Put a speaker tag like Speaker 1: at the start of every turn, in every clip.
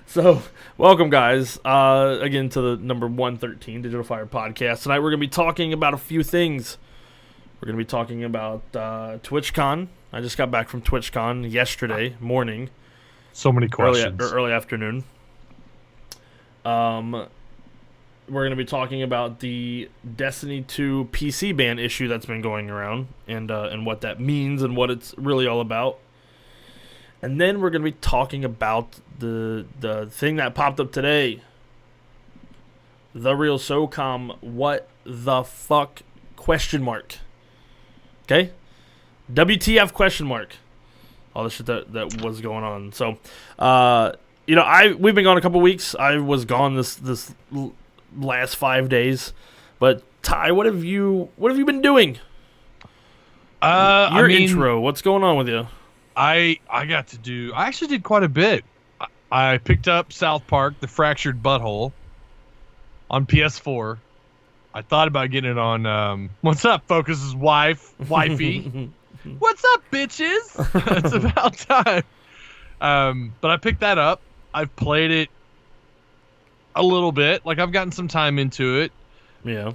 Speaker 1: So, welcome, guys, again to the number 113 Digital Fire podcast. Tonight, we're going to be talking about a few things. We're going to be talking about Twitchcon. I just got back from Twitchcon yesterday morning.
Speaker 2: So many questions.
Speaker 1: Early afternoon. We're going to be talking about the Destiny 2 PC ban issue that's been going around and what that means and what it's really all about. And then we're going to be talking about the thing that popped up today. The real SOCOM, what the fuck, question mark. Okay? WTF question mark. All the shit that was going on. So, we've been gone a couple weeks. I was gone this last 5 days. But Ty, what have you been doing? Intro. What's going on with you?
Speaker 2: I actually did quite a bit. I picked up South Park, The Fractured Butthole on PS4. I thought about getting it on what's up, Focus's wifey. What's up, bitches? It's about time. But I picked that up. I've played it a little bit. Like, I've gotten some time into it.
Speaker 1: Yeah.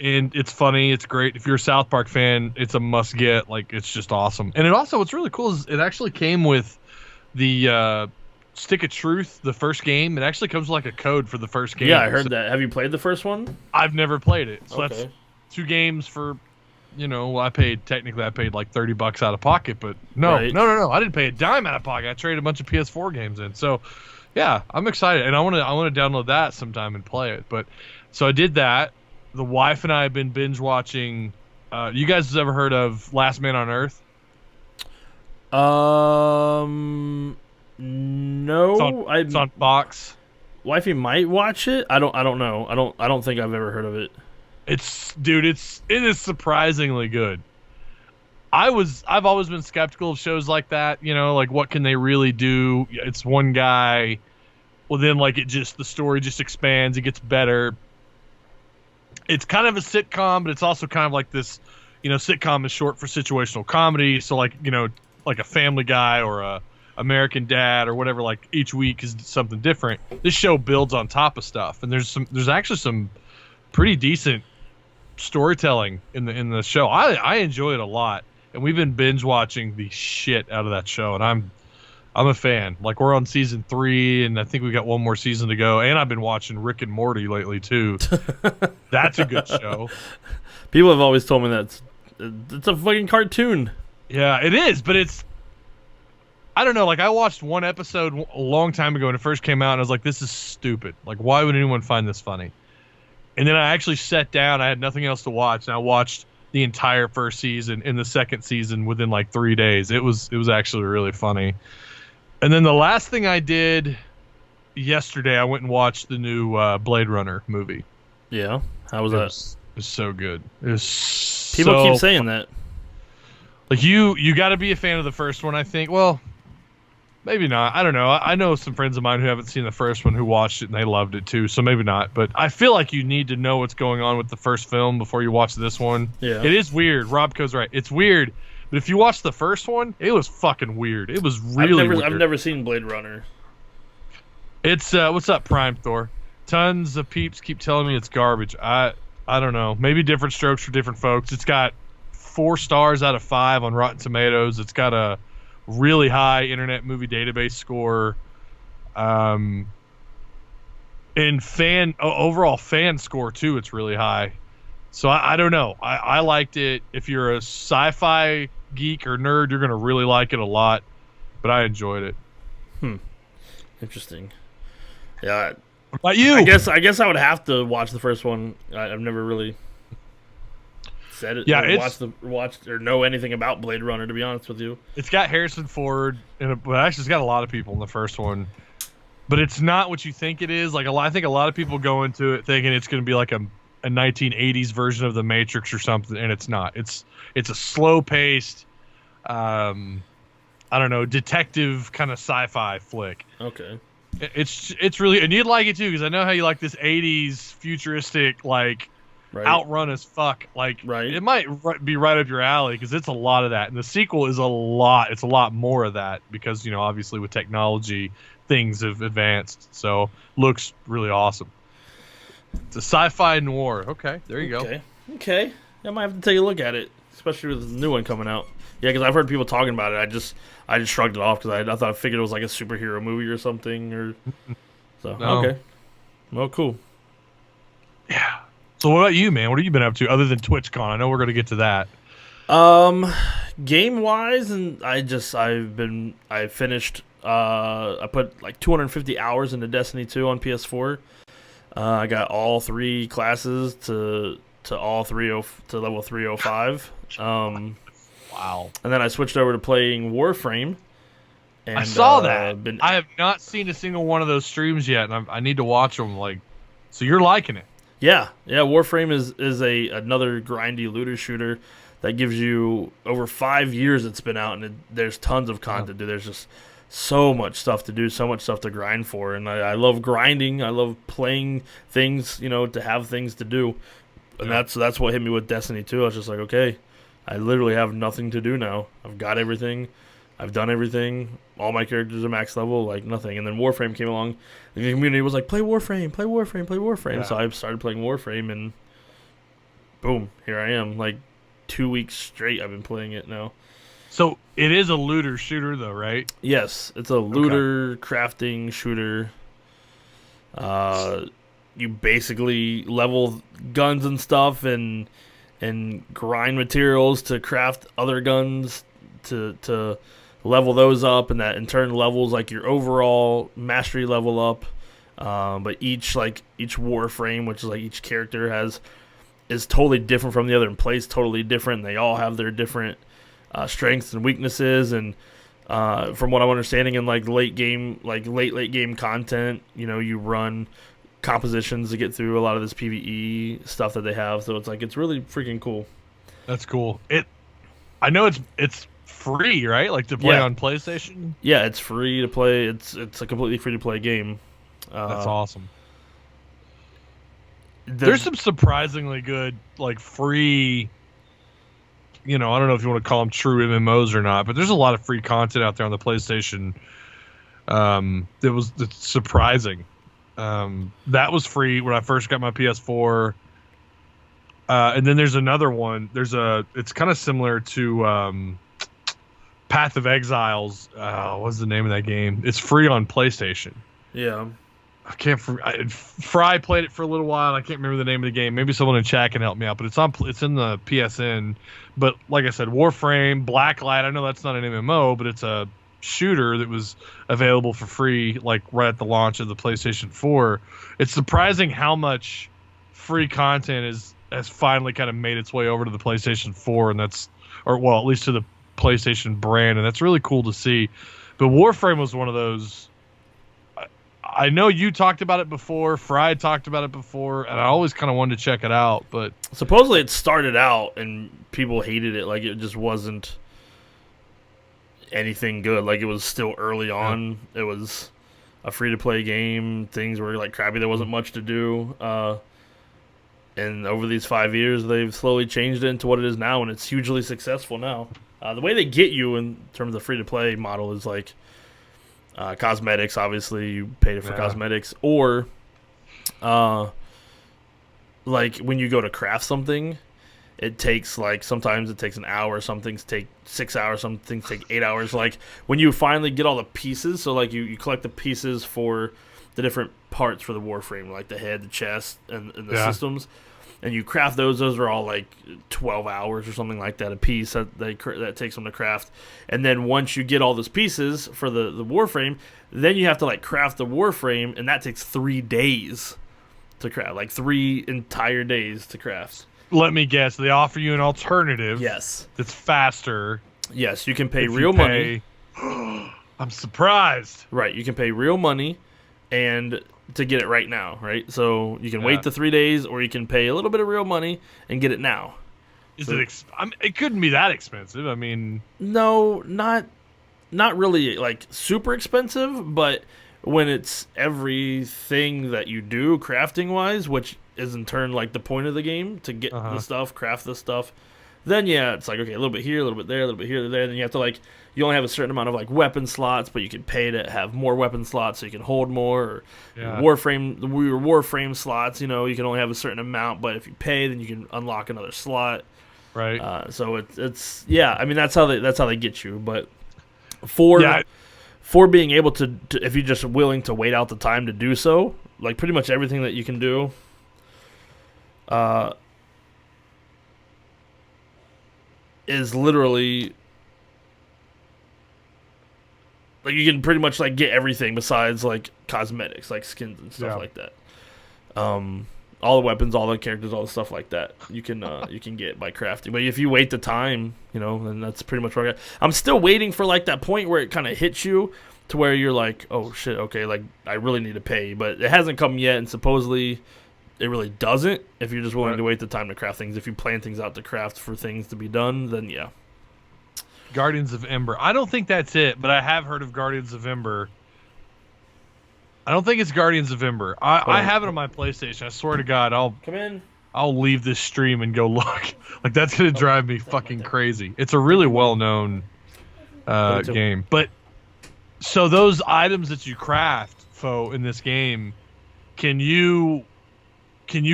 Speaker 2: And it's funny. It's great. If you're a South Park fan, it's a must get. Like, it's just awesome. And it also, what's really cool is it actually came with the Stick of Truth, the first game. It actually comes with like a code for the first game.
Speaker 1: Yeah, I heard that. Have you played the first one?
Speaker 2: I've never played it. So
Speaker 1: okay.
Speaker 2: That's 2 games for, I paid like $30 out of pocket, but no. I didn't pay a dime out of pocket. I traded a bunch of PS4 games in. So, yeah, I'm excited. And I want to download that sometime and play it. But so I did that. The wife and I have been binge watching. You guys ever heard of Last Man on Earth?
Speaker 1: No.
Speaker 2: It's on Fox.
Speaker 1: Wifey might watch it. I don't know. I don't think I've ever heard of it.
Speaker 2: It is surprisingly good. I've always been skeptical of shows like that. Like, what can they really do? It's one guy. Well, then the story just expands. It gets better. It's kind of a sitcom, but it's also kind of like this, sitcom is short for situational comedy. So like a Family Guy or a American Dad or whatever, like each week is something different. This show builds on top of stuff. And there's actually some pretty decent storytelling in the show. I enjoy it a lot. And we've been binge watching the shit out of that show. And I'm a fan. Like, we're on season 3, and I think we got one more season to go. And I've been watching Rick and Morty lately too. That's a good show.
Speaker 1: People have always told me that it's a fucking cartoon.
Speaker 2: Yeah, it is, but I don't know. Like, I watched one episode a long time ago when it first came out, and I was like, this is stupid. Like, why would anyone find this funny? And then I actually sat down. I had nothing else to watch, and I watched the entire first season and the second season within like 3 days. It was actually really funny. And then the last thing I did yesterday, I went and watched the new Blade Runner movie.
Speaker 1: Yeah, how was that?
Speaker 2: It was so good.
Speaker 1: People keep saying that.
Speaker 2: Like, you got to be a fan of the first one, I think. Well, maybe not. I don't know. I know some friends of mine who haven't seen the first one who watched it and they loved it too. So maybe not. But I feel like you need to know what's going on with the first film before you watch this one.
Speaker 1: Yeah, it
Speaker 2: is weird. Robco's right. It's weird. But if you watch the first one, it was fucking weird. It was really weird.
Speaker 1: I've never seen Blade Runner.
Speaker 2: It's what's up, Prime Thor? Tons of peeps keep telling me it's garbage. I don't know. Maybe different strokes for different folks. It's got 4 stars out of 5 on Rotten Tomatoes. It's got a really high Internet Movie Database score. And overall fan score too. It's really high. So I don't know. I liked it. If you're a sci-fi geek or nerd, you're gonna really like it a lot. But I enjoyed it.
Speaker 1: Interesting. Yeah.
Speaker 2: What about you?
Speaker 1: I guess I would have to watch the first one. I've never really said it.
Speaker 2: Yeah,
Speaker 1: watched or know anything about Blade Runner, to be honest with you.
Speaker 2: It's got Harrison Ford, but actually, it's got a lot of people in the first one. But it's not what you think it is. Like, I think a lot of people go into it thinking it's going to be like a 1980s version of The Matrix or something, and it's not. It's a slow-paced, I don't know, detective kind of sci-fi flick.
Speaker 1: Okay.
Speaker 2: It's really, and you'd like it too, because I know how you like this 80s futuristic, like, right, outrun as fuck. Like, right, it might be right up your alley, because it's a lot of that. And the sequel is it's a lot more of that, because, obviously with technology, things have advanced. So looks really awesome. It's a sci-fi noir. Okay, there you go.
Speaker 1: Okay. I might have to take a look at it, especially with the new one coming out. Yeah, because I've heard people talking about it. I just shrugged it off because I figured it was like a superhero movie or something. Or so
Speaker 2: No.
Speaker 1: Okay. Well, cool.
Speaker 2: Yeah. So what about you, man? What have you been up to other than TwitchCon? I know we're going to get to that.
Speaker 1: Game wise, and I finished. I put like 250 hours into Destiny 2 on PS4. I got all 3 classes to level 305.
Speaker 2: Wow.
Speaker 1: And then I switched over to playing Warframe. And,
Speaker 2: I saw that. I have not seen a single one of those streams yet, and I need to watch them. So you're liking it?
Speaker 1: Yeah. Warframe is another grindy looter shooter that gives you over 5 years. It's been out, and there's tons of content. Dude, there's just so much stuff to do, so much stuff to grind for, and I love grinding. I love playing things, to have things to do, and that's what hit me with Destiny 2. I was just like, okay, I literally have nothing to do now. I've got everything. I've done everything. All my characters are max level, like nothing. And then Warframe came along. And the community was like, play Warframe, play Warframe, play Warframe.
Speaker 2: Yeah.
Speaker 1: So I started playing Warframe, and boom, here I am. Like 2 weeks straight I've been playing it now.
Speaker 2: So it is a looter shooter, though, right?
Speaker 1: Yes, it's a looter crafting shooter. You basically level guns and stuff and grind materials to craft other guns to level those up, and that in turn levels like your overall mastery level up. But each Warframe, which is like each character is totally different from the other and plays totally different. And they all have their different strengths and weaknesses, and from what I'm understanding in like late game content, you run compositions to get through a lot of this PvE stuff that they have. So it's really freaking cool.
Speaker 2: That's cool. I know it's free, right? Like to play on PlayStation.
Speaker 1: Yeah, it's free to play. It's a completely free to play game.
Speaker 2: That's awesome. There's some surprisingly good free. I don't know if you want to call them true MMOs or not, but there's a lot of free content out there on the PlayStation. That's surprising. That was free when I first got my PS4. And then there's another one. It's kind of similar to Path of Exiles. What's the name of that game? It's free on PlayStation.
Speaker 1: Yeah.
Speaker 2: Fry played it for a little while. I can't remember the name of the game. Maybe someone in chat can help me out. But it's in the PSN. But like I said, Warframe, Blacklight. I know that's not an MMO, but it's a shooter that was available for free, right at the launch of the PlayStation 4. It's surprising how much free content has finally kind of made its way over to the PlayStation 4, and at least to the PlayStation brand, and that's really cool to see. But Warframe was one of those. I know you talked about it before, Fry talked about it before, and I always kind of wanted to check it out. But
Speaker 1: supposedly it started out and people hated it, like it just wasn't anything good. Like it was still early on. It was a free-to-play game. Things were like crappy. There wasn't much to do. And over these 5 years, they've slowly changed it into what it is now, and it's hugely successful now. The way they get you in terms of the free-to-play model is like cosmetics. Obviously, you paid for cosmetics, or like when you go to craft something, it takes sometimes it takes an hour. Some things take 6 hours. Some things take 8 hours. Like when you finally get all the pieces, so like you collect the pieces for the different parts for the Warframe, like the head, the chest, and the systems, and you craft those. Those are all like 12 hours or something like that a piece that takes them to craft. And then once you get all those pieces for the Warframe, then you have to craft the Warframe, and that takes 3 days to craft, 3 entire days to craft.
Speaker 2: Let me guess, they offer you an alternative.
Speaker 1: Yes.
Speaker 2: That's faster.
Speaker 1: Yes, you can pay real money.
Speaker 2: I'm surprised.
Speaker 1: Right, you can pay real money and to get it right now, right? So you can wait the 3 days, or you can pay a little bit of real money and get it now.
Speaker 2: It couldn't be that expensive. I mean,
Speaker 1: no, not really super expensive, but when it's everything that you do crafting wise, which is in turn the point of the game, to get the stuff, craft the stuff, then yeah, it's like, okay, a little bit here, a little bit there, a little bit here, there. Then you have to like, you only have a certain amount of like weapon slots, but you can pay to have more weapon slots so you can hold more. Or Warframe slots, you know, you can only have a certain amount, but if you pay, then you can unlock another slot.
Speaker 2: Right.
Speaker 1: So it's yeah. I mean, that's how they get you. But for being able to, if you're just willing to wait out the time to do so, like pretty much everything that you can do. Is literally like you can pretty much like get everything besides like cosmetics, like skins and stuff like that. All the weapons, all the characters, all the stuff like that you can get by crafting. But if you wait the time, you know, then that's pretty much what I'm still waiting for like that point where it kind of hits you to where you're like, oh shit, okay, like I really need to pay, but it hasn't come yet, and supposedly it really doesn't if you're just willing to wait the time to craft things. If you plan things out to craft for things to be done, then yeah.
Speaker 2: Guardians of Ember. I don't think that's it, but I have heard of Guardians of Ember. I don't think it's Guardians of Ember. I have it on my PlayStation. I swear to God, I'll leave this stream and go look. Like that's gonna drive me fucking crazy. It's a really well-known game. But so those items that you craft, in this game, can you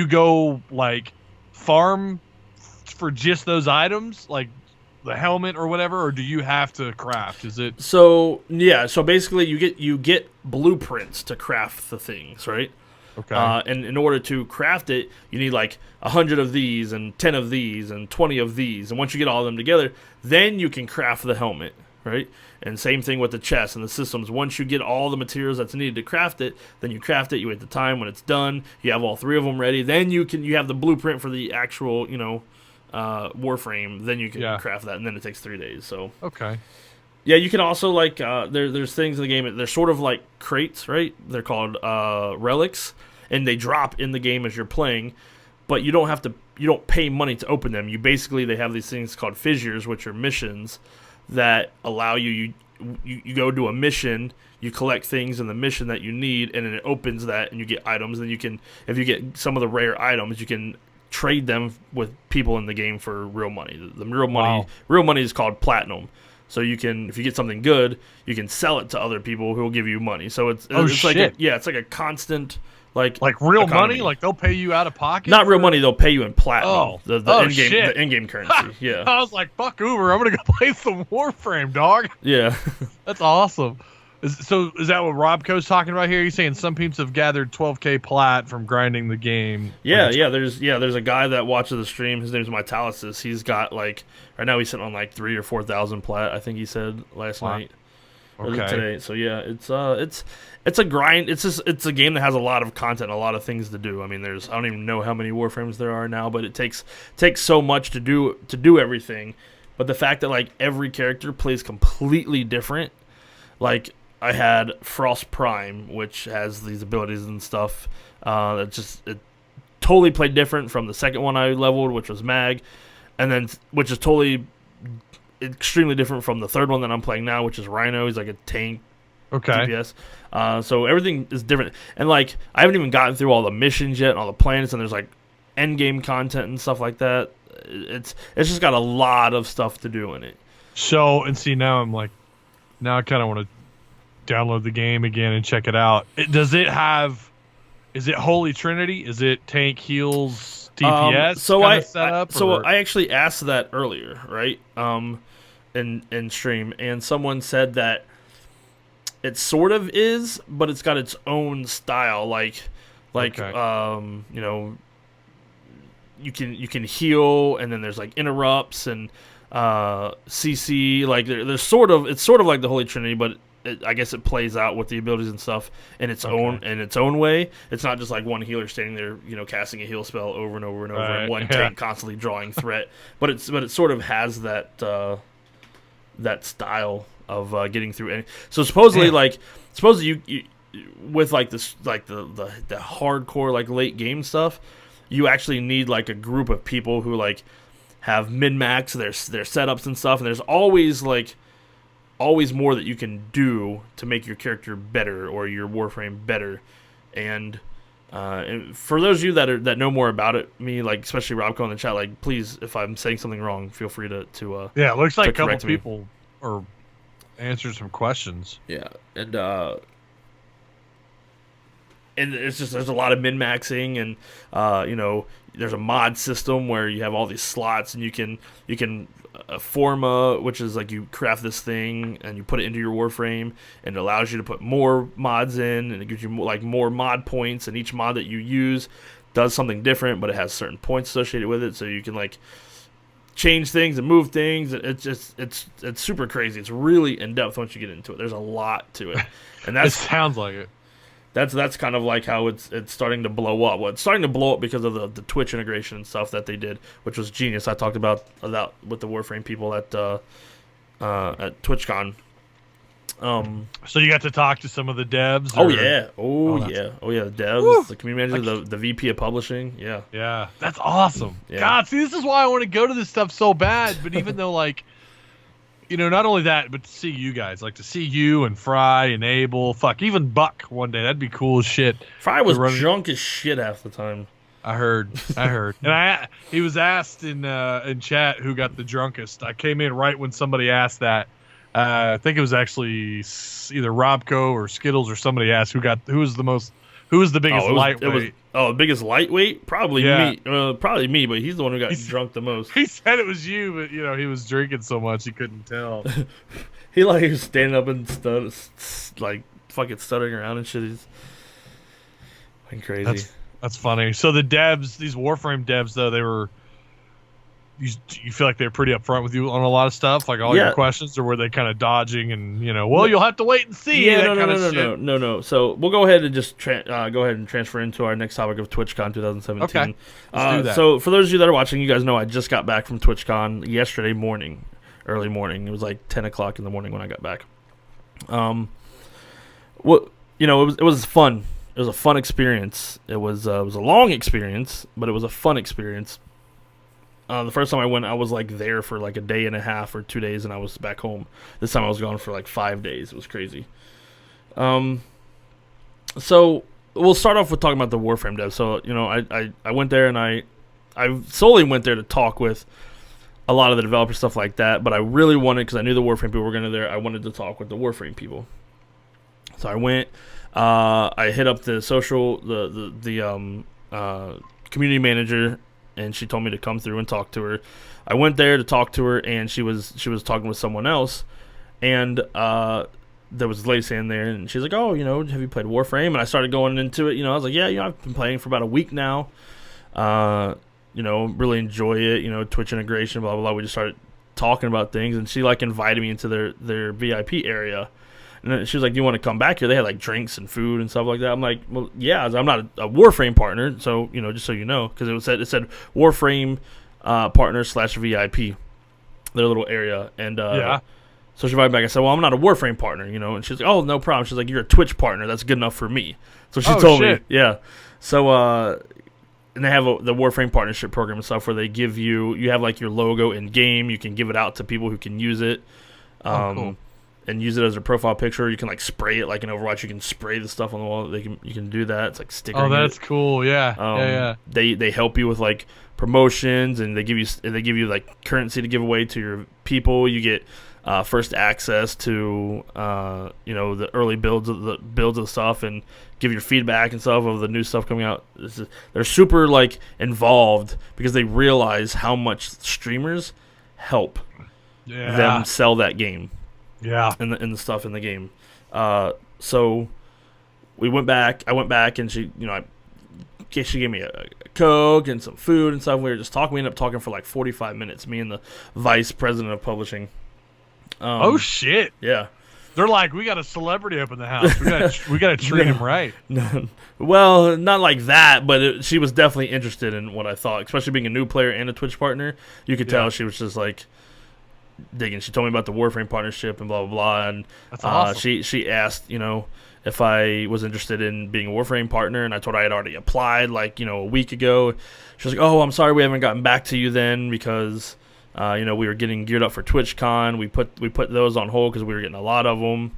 Speaker 2: go like farm for just those items, like the helmet or whatever, or do you have to craft? Is it
Speaker 1: so basically you get blueprints to craft the things, right?
Speaker 2: Okay.
Speaker 1: And in order to craft it, you need like 100 of these and 10 of these and 20 of these, and once you get all of them together, then you can craft the helmet, right? And same thing with the chest and the systems. Once you get all the materials that's needed to craft it, then you craft it. You wait the time. When it's done, you have all 3 of them ready. Then you have the blueprint for the actual, Warframe. Then you can craft that, and then it takes 3 days. So
Speaker 2: okay.
Speaker 1: Yeah, you can also like there's things in the game. They're sort of like crates, right? They're called relics, and they drop in the game as you're playing. But you don't pay money to open them. They have these things called fissures, which are missions that allow you go do a mission, you collect things in the mission that you need, and then it opens that, and you get items. And you can, if you get some of the rare items, you can trade them with people in the game for real money. The real money is called platinum. So you can, if you get something good, you can sell it to other people who will give you money. So it's like it's like a constant like
Speaker 2: real
Speaker 1: economy.
Speaker 2: Money, like they'll pay you out of pocket.
Speaker 1: Not real money, they'll pay you in platinum.
Speaker 2: The
Speaker 1: in-game currency. Yeah.
Speaker 2: I was like, fuck Uber, I'm gonna go play some Warframe, dog.
Speaker 1: Yeah.
Speaker 2: That's awesome. Is that what Robco's talking about here? He's saying some peeps have gathered 12k plat from grinding the game.
Speaker 1: There's a guy that watches the stream. His name's Mytalysis. He's got like right now he's sitting on like 3,000 or 4,000 plat. I think he said last night.
Speaker 2: Okay.
Speaker 1: Today. So yeah, it's a grind. It's a game that has a lot of content, a lot of things to do. I mean, I don't even know how many Warframes there are now, but it takes so much to do everything. But the fact that like every character plays completely different, like I had Frost Prime, which has these abilities and stuff. It totally played different from the second one I leveled, which was Mag, and then which is totally extremely different from the third one that I'm playing now, which is Rhino. He's like a tank DPS. So everything is different, and like I haven't even gotten through all the missions yet and all the planets, and there's like end game content and stuff like that. It's just got a lot of stuff to do in it.
Speaker 2: So now I kind of want to download the game again and check it out. Is it Holy Trinity? Is it tank, heals, DPS setup?
Speaker 1: I actually asked that earlier, right? In stream, and someone said that it sort of is, but it's got its own style. You can heal, and then there's like interrupts and CC. Like it's sort of like the Holy Trinity, but I guess it plays out with the abilities and stuff in its own way. It's not just like one healer standing there, casting a heal spell over and over and over, and one tank constantly drawing threat. But it sort of has that style of getting through. And so supposedly you with like this like the hardcore like late game stuff, you actually need like a group of people who like have min-max their setups and stuff, and there's always more that you can do to make your character better or your Warframe better. And And for those of you that know more about it, me, like, especially Robco in the chat, like, please, if I'm saying something wrong, feel free to
Speaker 2: yeah, it looks like a couple
Speaker 1: correct me.
Speaker 2: people are answering some questions.
Speaker 1: Yeah, and it's just there's a lot of min-maxing, and there's a mod system where you have all these slots, and you can forma, which is like you craft this thing and you put it into your Warframe, and it allows you to put more mods in, and it gives you more mod points, and each mod that you use does something different, but it has certain points associated with it, so you can like change things and move things. It's super crazy. It's really in depth once you get into it. There's a lot to it, and
Speaker 2: It sounds like it.
Speaker 1: That's kind of like how it's starting to blow up. Well, it's starting to blow up because of the Twitch integration and stuff that they did, which was genius. I talked about with the Warframe people at TwitchCon.
Speaker 2: So you got to talk to some of the devs?
Speaker 1: Oh yeah, the devs,
Speaker 2: Woo!
Speaker 1: the community manager, the VP of publishing.
Speaker 2: Yeah, that's awesome.
Speaker 1: Yeah.
Speaker 2: God, see, this is why I want to go to this stuff so bad. But even though, like, not only that, but to see you guys, like to see you and Fry and Abel, even Buck one day, that'd be cool as shit.
Speaker 1: Fry was drunk as shit half the time.
Speaker 2: I heard, and he was asked in chat who got the drunkest. I came in right when somebody asked that. I think it was actually either Robco or Skittles or somebody asked who was the biggest lightweight.
Speaker 1: The biggest lightweight? Probably
Speaker 2: Yeah.
Speaker 1: me. Probably me, but he's the one who got drunk the most.
Speaker 2: He said it was you, but he was drinking so much he couldn't tell.
Speaker 1: He was standing up and fucking stuttering around and shit. He's fucking crazy.
Speaker 2: That's funny. So the devs, these Warframe devs, though, you feel like they're pretty upfront with you on a lot of stuff, like all your questions, or were they kind of dodging and you'll have to wait and see?
Speaker 1: Yeah, no. So we'll go ahead and just transfer into our next topic of TwitchCon 2017.
Speaker 2: Okay, let's do that.
Speaker 1: So for those of you that are watching, you guys know I just got back from TwitchCon yesterday morning, early morning. It was like 10 o'clock in the morning when I got back. It was fun. It was a fun experience. It was a long experience, but it was a fun experience. The first time I went, I was like there for like a day and a half or 2 days, and I was back home. This time I was gone for like 5 days. It was crazy. So we'll start off with talking about the Warframe dev. So I went there, and I solely went there to talk with a lot of the developer stuff like that. But I really wanted, because I knew the Warframe people were going to there, I wanted to talk with the Warframe people. So I went. I hit up the community manager, and she told me to come through and talk to her. I went there to talk to her, and she was talking with someone else, and there was a lady standing there, and she's like, "Oh, have you played Warframe?" And I started going into it. I was like, "Yeah, I've been playing for about a week now. Really enjoy it. Twitch integration, blah blah blah." We just started talking about things, and she invited me into their VIP area. And then she was like, "Do you want to come back here?" They had drinks and food and stuff like that. I'm like, "Well, yeah, I'm not a Warframe partner, so just so you know, because it said Warframe partner /VIP, their little area." And so she invited me back. I said, "Well, I'm not a Warframe partner, And she's like, "Oh, no problem." She's like, "You're a Twitch partner. That's good enough for me." So she told me, yeah. So and they have the Warframe partnership program and stuff where they give you have your logo in game. You can give it out to people who can use it.
Speaker 2: Cool.
Speaker 1: And use it as a profile picture. You can spray it like in Overwatch. You can spray the stuff on the wall. You can do that. It's like stickering.
Speaker 2: Oh, that's cool. Yeah.
Speaker 1: They help you with promotions, and they give you currency to give away to your people. You get first access to the early builds of the stuff, and give your feedback and stuff of the new stuff coming out. They're super involved because they realize how much streamers help them sell that game.
Speaker 2: Yeah,
Speaker 1: and the stuff in the game. So we went back. I went back, and she gave me a Coke and some food and stuff. We were just talking. We ended up talking for 45 minutes. Me and the vice president of publishing.
Speaker 2: Oh shit!
Speaker 1: Yeah,
Speaker 2: they're like, we got a celebrity up in the house. We got to treat him right.
Speaker 1: No, well, not like that, but she was definitely interested in what I thought, especially being a new player and a Twitch partner. You could tell she was just digging. She told me about the Warframe partnership and blah blah blah, and
Speaker 2: that's awesome.
Speaker 1: She asked if I was interested in being a Warframe partner, and I told her I had already applied a week ago. She was like, "Oh, I'm sorry we haven't gotten back to you then because we were getting geared up for TwitchCon. We put those on hold because we were getting a lot of them."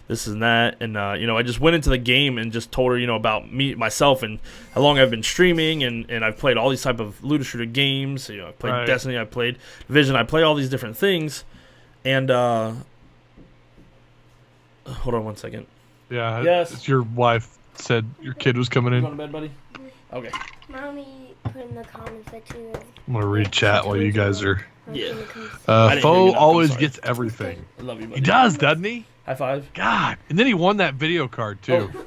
Speaker 1: this and that. And, I just went into the game and just told her, about myself and how long I've been streaming. And I've played all these type of looter shooter games. I've played Destiny, I've played Division, I play all these different things. And, hold on one second.
Speaker 2: Yeah.
Speaker 1: Yes.
Speaker 2: It's your wife said your kid was coming
Speaker 1: You
Speaker 2: in.
Speaker 1: going to bed, buddy? Okay.
Speaker 3: Mommy put in the comment section.
Speaker 2: I'm gonna read chat while you guys are.
Speaker 1: Yeah.
Speaker 2: Foe always gets everything.
Speaker 1: I love you, buddy.
Speaker 2: He does, doesn't he?
Speaker 1: High five.
Speaker 2: God. And then he won that video card too.
Speaker 1: Oh.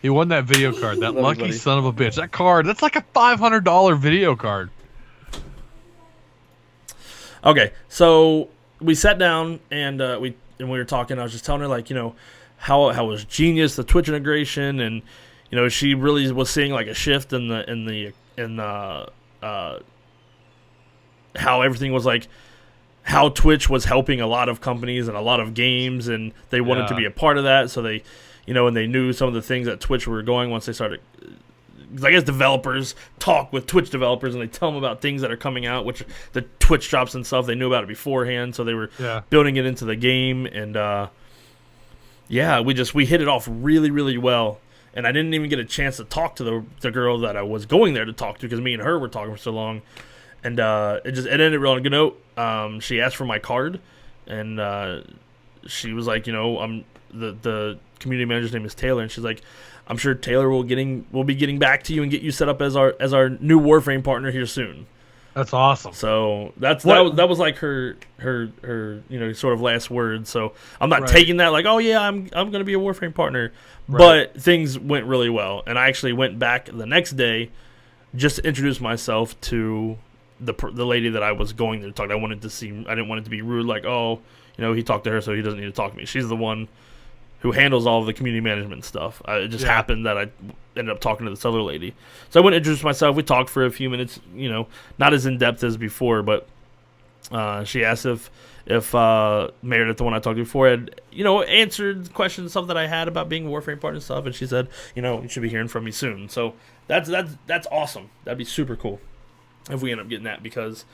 Speaker 2: He won that video card. That
Speaker 1: Love you,
Speaker 2: lucky
Speaker 1: buddy.
Speaker 2: son of a bitch. That card. That's like a $500 video card.
Speaker 1: Okay, so we sat down and we were talking. I was just telling her how it was genius, the Twitch integration, and she really was seeing like a shift in how everything was like, how Twitch was helping a lot of companies and a lot of games, and they wanted to be a part of that. So they, and they knew some of the things that Twitch were going once they started. Because I guess developers talk with Twitch developers and they tell them about things that are coming out, which the Twitch drops and stuff. They knew about it beforehand, so they were building it into the game. And we hit it off really, really well. And I didn't even get a chance to talk to the girl that I was going there to talk to because me and her were talking for so long. And it ended real on a good note. She asked for my card, and she was like, the community manager's name is Taylor, and she's like, I'm sure Taylor will be getting back to you and get you set up as our new Warframe partner here soon.
Speaker 2: That's awesome.
Speaker 1: So that was like her sort of last word. So I'm not taking that like, oh yeah, I'm gonna be a Warframe partner. Right. But things went really well, and I actually went back the next day just to introduce myself to the lady that I was going there to talk to. I didn't want it to be rude, like, oh, he talked to her, so he doesn't need to talk to me. She's the one who handles all of the community management stuff. It just happened that I ended up talking to this other lady. So I went and introduced myself. We talked for a few minutes, not as in-depth as before, but she asked if Meredith, the one I talked to before, had, answered questions, stuff that I had about being a Warframe partner and stuff, and she said, you should be hearing from me soon. So that's awesome. That'd be super cool if we end up getting that, because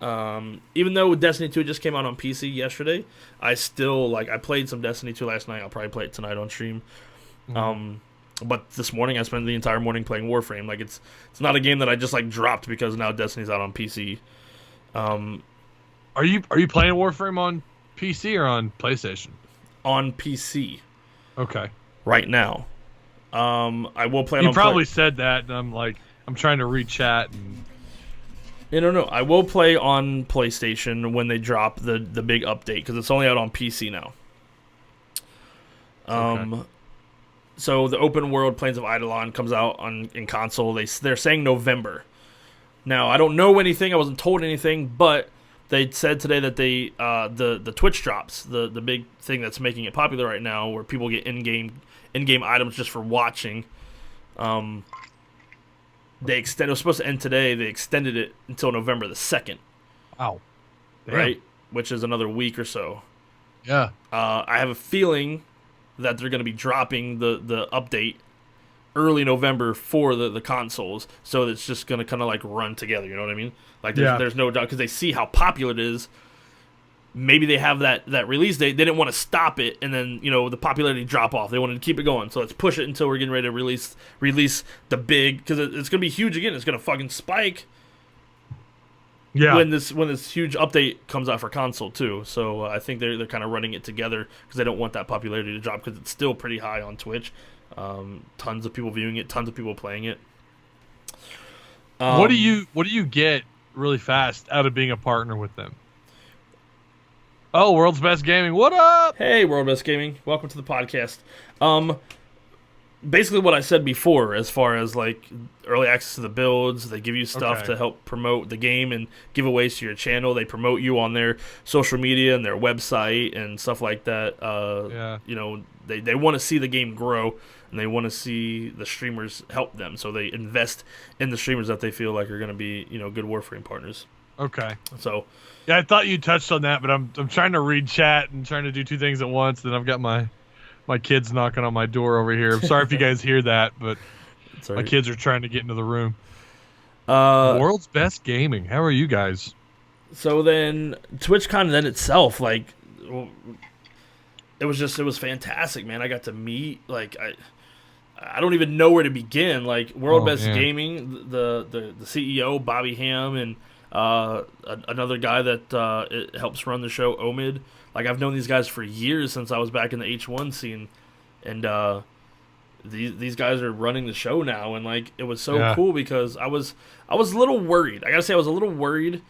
Speaker 1: even though Destiny 2 just came out on PC yesterday, I still I played some Destiny 2 last night. I'll probably play it tonight on stream. But this morning I spent the entire morning playing Warframe. Like it's not a game that I just dropped because now Destiny's out on PC.
Speaker 2: Are you playing Warframe on PC or on PlayStation?
Speaker 1: On PC.
Speaker 2: Okay.
Speaker 1: Right now. I will play it on.
Speaker 2: You probably said that, and I'm trying to read chat and.
Speaker 1: No. I will play on PlayStation when they drop the big update, because it's only out on PC now.
Speaker 2: Okay.
Speaker 1: So the open world Plains of Eidolon comes out in console. They're saying November. Now I don't know anything. I wasn't told anything, but they said today that they the Twitch drops, the big thing that's making it popular right now, where people get in-game items just for watching. It was supposed to end today. They extended it until November the 2nd.
Speaker 2: Wow. Damn.
Speaker 1: Right? Which is another week or so.
Speaker 2: Yeah.
Speaker 1: I have a feeling that they're going to be dropping the update early November for the consoles, so it's just going to kind of run together, you know what I mean? There's no doubt, because they see how popular it is. Maybe they have that release date. They didn't want to stop it and then, the popularity drop off. They wanted to keep it going. So let's push it until we're getting ready to release the big, because it's going to be huge again. It's going to fucking spike. Yeah. When this huge update comes out for console too. So I think they're kind of running it together because they don't want that popularity to drop, because it's still pretty high on Twitch. Tons of people viewing it, tons of people playing it.
Speaker 2: What do you get really fast out of being a partner with them? Oh, World's Best Gaming, what up?
Speaker 1: Hey, World Best Gaming, welcome to the podcast. Basically what I said before, as far as early access to the builds, they give you stuff to help promote the game and giveaways to your channel. They promote you on their social media and their website and stuff like that. They want to see the game grow, and they want to see the streamers help them. So they invest in the streamers that they feel like are going to be, good Warframe partners.
Speaker 2: Okay.
Speaker 1: So,
Speaker 2: yeah, I thought you touched on that, but I'm trying to read chat and trying to do two things at once. Then I've got my kids knocking on my door over here. I'm sorry if you guys hear that, but my kids are trying to get into the room. World's Best Gaming. How are you guys?
Speaker 1: So then TwitchCon then itself, it was fantastic, man. I got to meet like I don't even know where to begin. Like World Best
Speaker 2: man.
Speaker 1: Gaming, the CEO Bobby Ham, and another guy that it helps run the show, Omid. Like I've known these guys for years since I was back in the H1 scene, and these guys are running the show now, and like it was so cool because I was a little worried. I gotta say I was a little worried,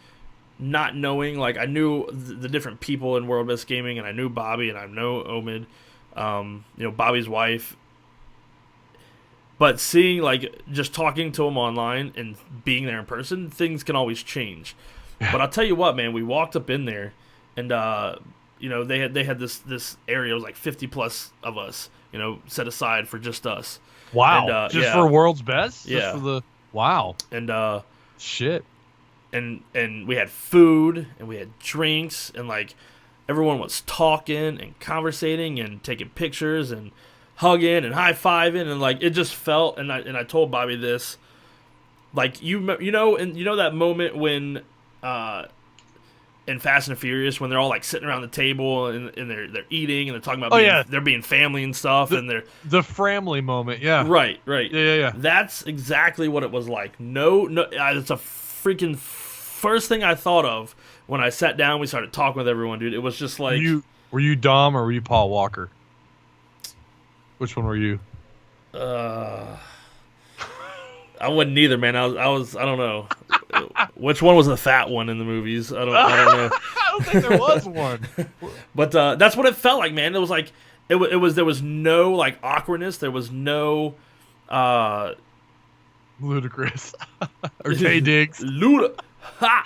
Speaker 1: not knowing. Like I knew the different people in World Best Gaming, and I knew Bobby, and I know Omid, Bobby's wife. But seeing, like, just talking to him online and being there in person, things can always change. But I'll tell you what, man, we walked up in there, and they had this area. It was like 50 plus of us, set aside for just us.
Speaker 2: Wow,
Speaker 1: and,
Speaker 2: just for World's Best.
Speaker 1: Yeah.
Speaker 2: Just for the wow.
Speaker 1: And
Speaker 2: shit.
Speaker 1: And we had food and we had drinks and like everyone was talking and conversating and taking pictures and hugging and high-fiving, and like it just felt, and I told Bobby this, like that moment when in Fast and Furious when they're all like sitting around the table and they're eating and they're talking about they're being family and stuff, and they're
Speaker 2: the family moment. Right. Yeah.
Speaker 1: That's exactly what it was like. It's a freaking first thing I thought of when I sat down. We started talking with everyone, dude. It was just like,
Speaker 2: were you Dom or were you Paul Walker? Which one were you?
Speaker 1: I wasn't either, man. I don't know. Which one was the fat one in the movies? I don't know.
Speaker 2: I don't think there was one.
Speaker 1: But that's what it felt like, man. It was like there was no like awkwardness. There was no
Speaker 2: Ludicrous or Tay Diggs.
Speaker 1: Ha.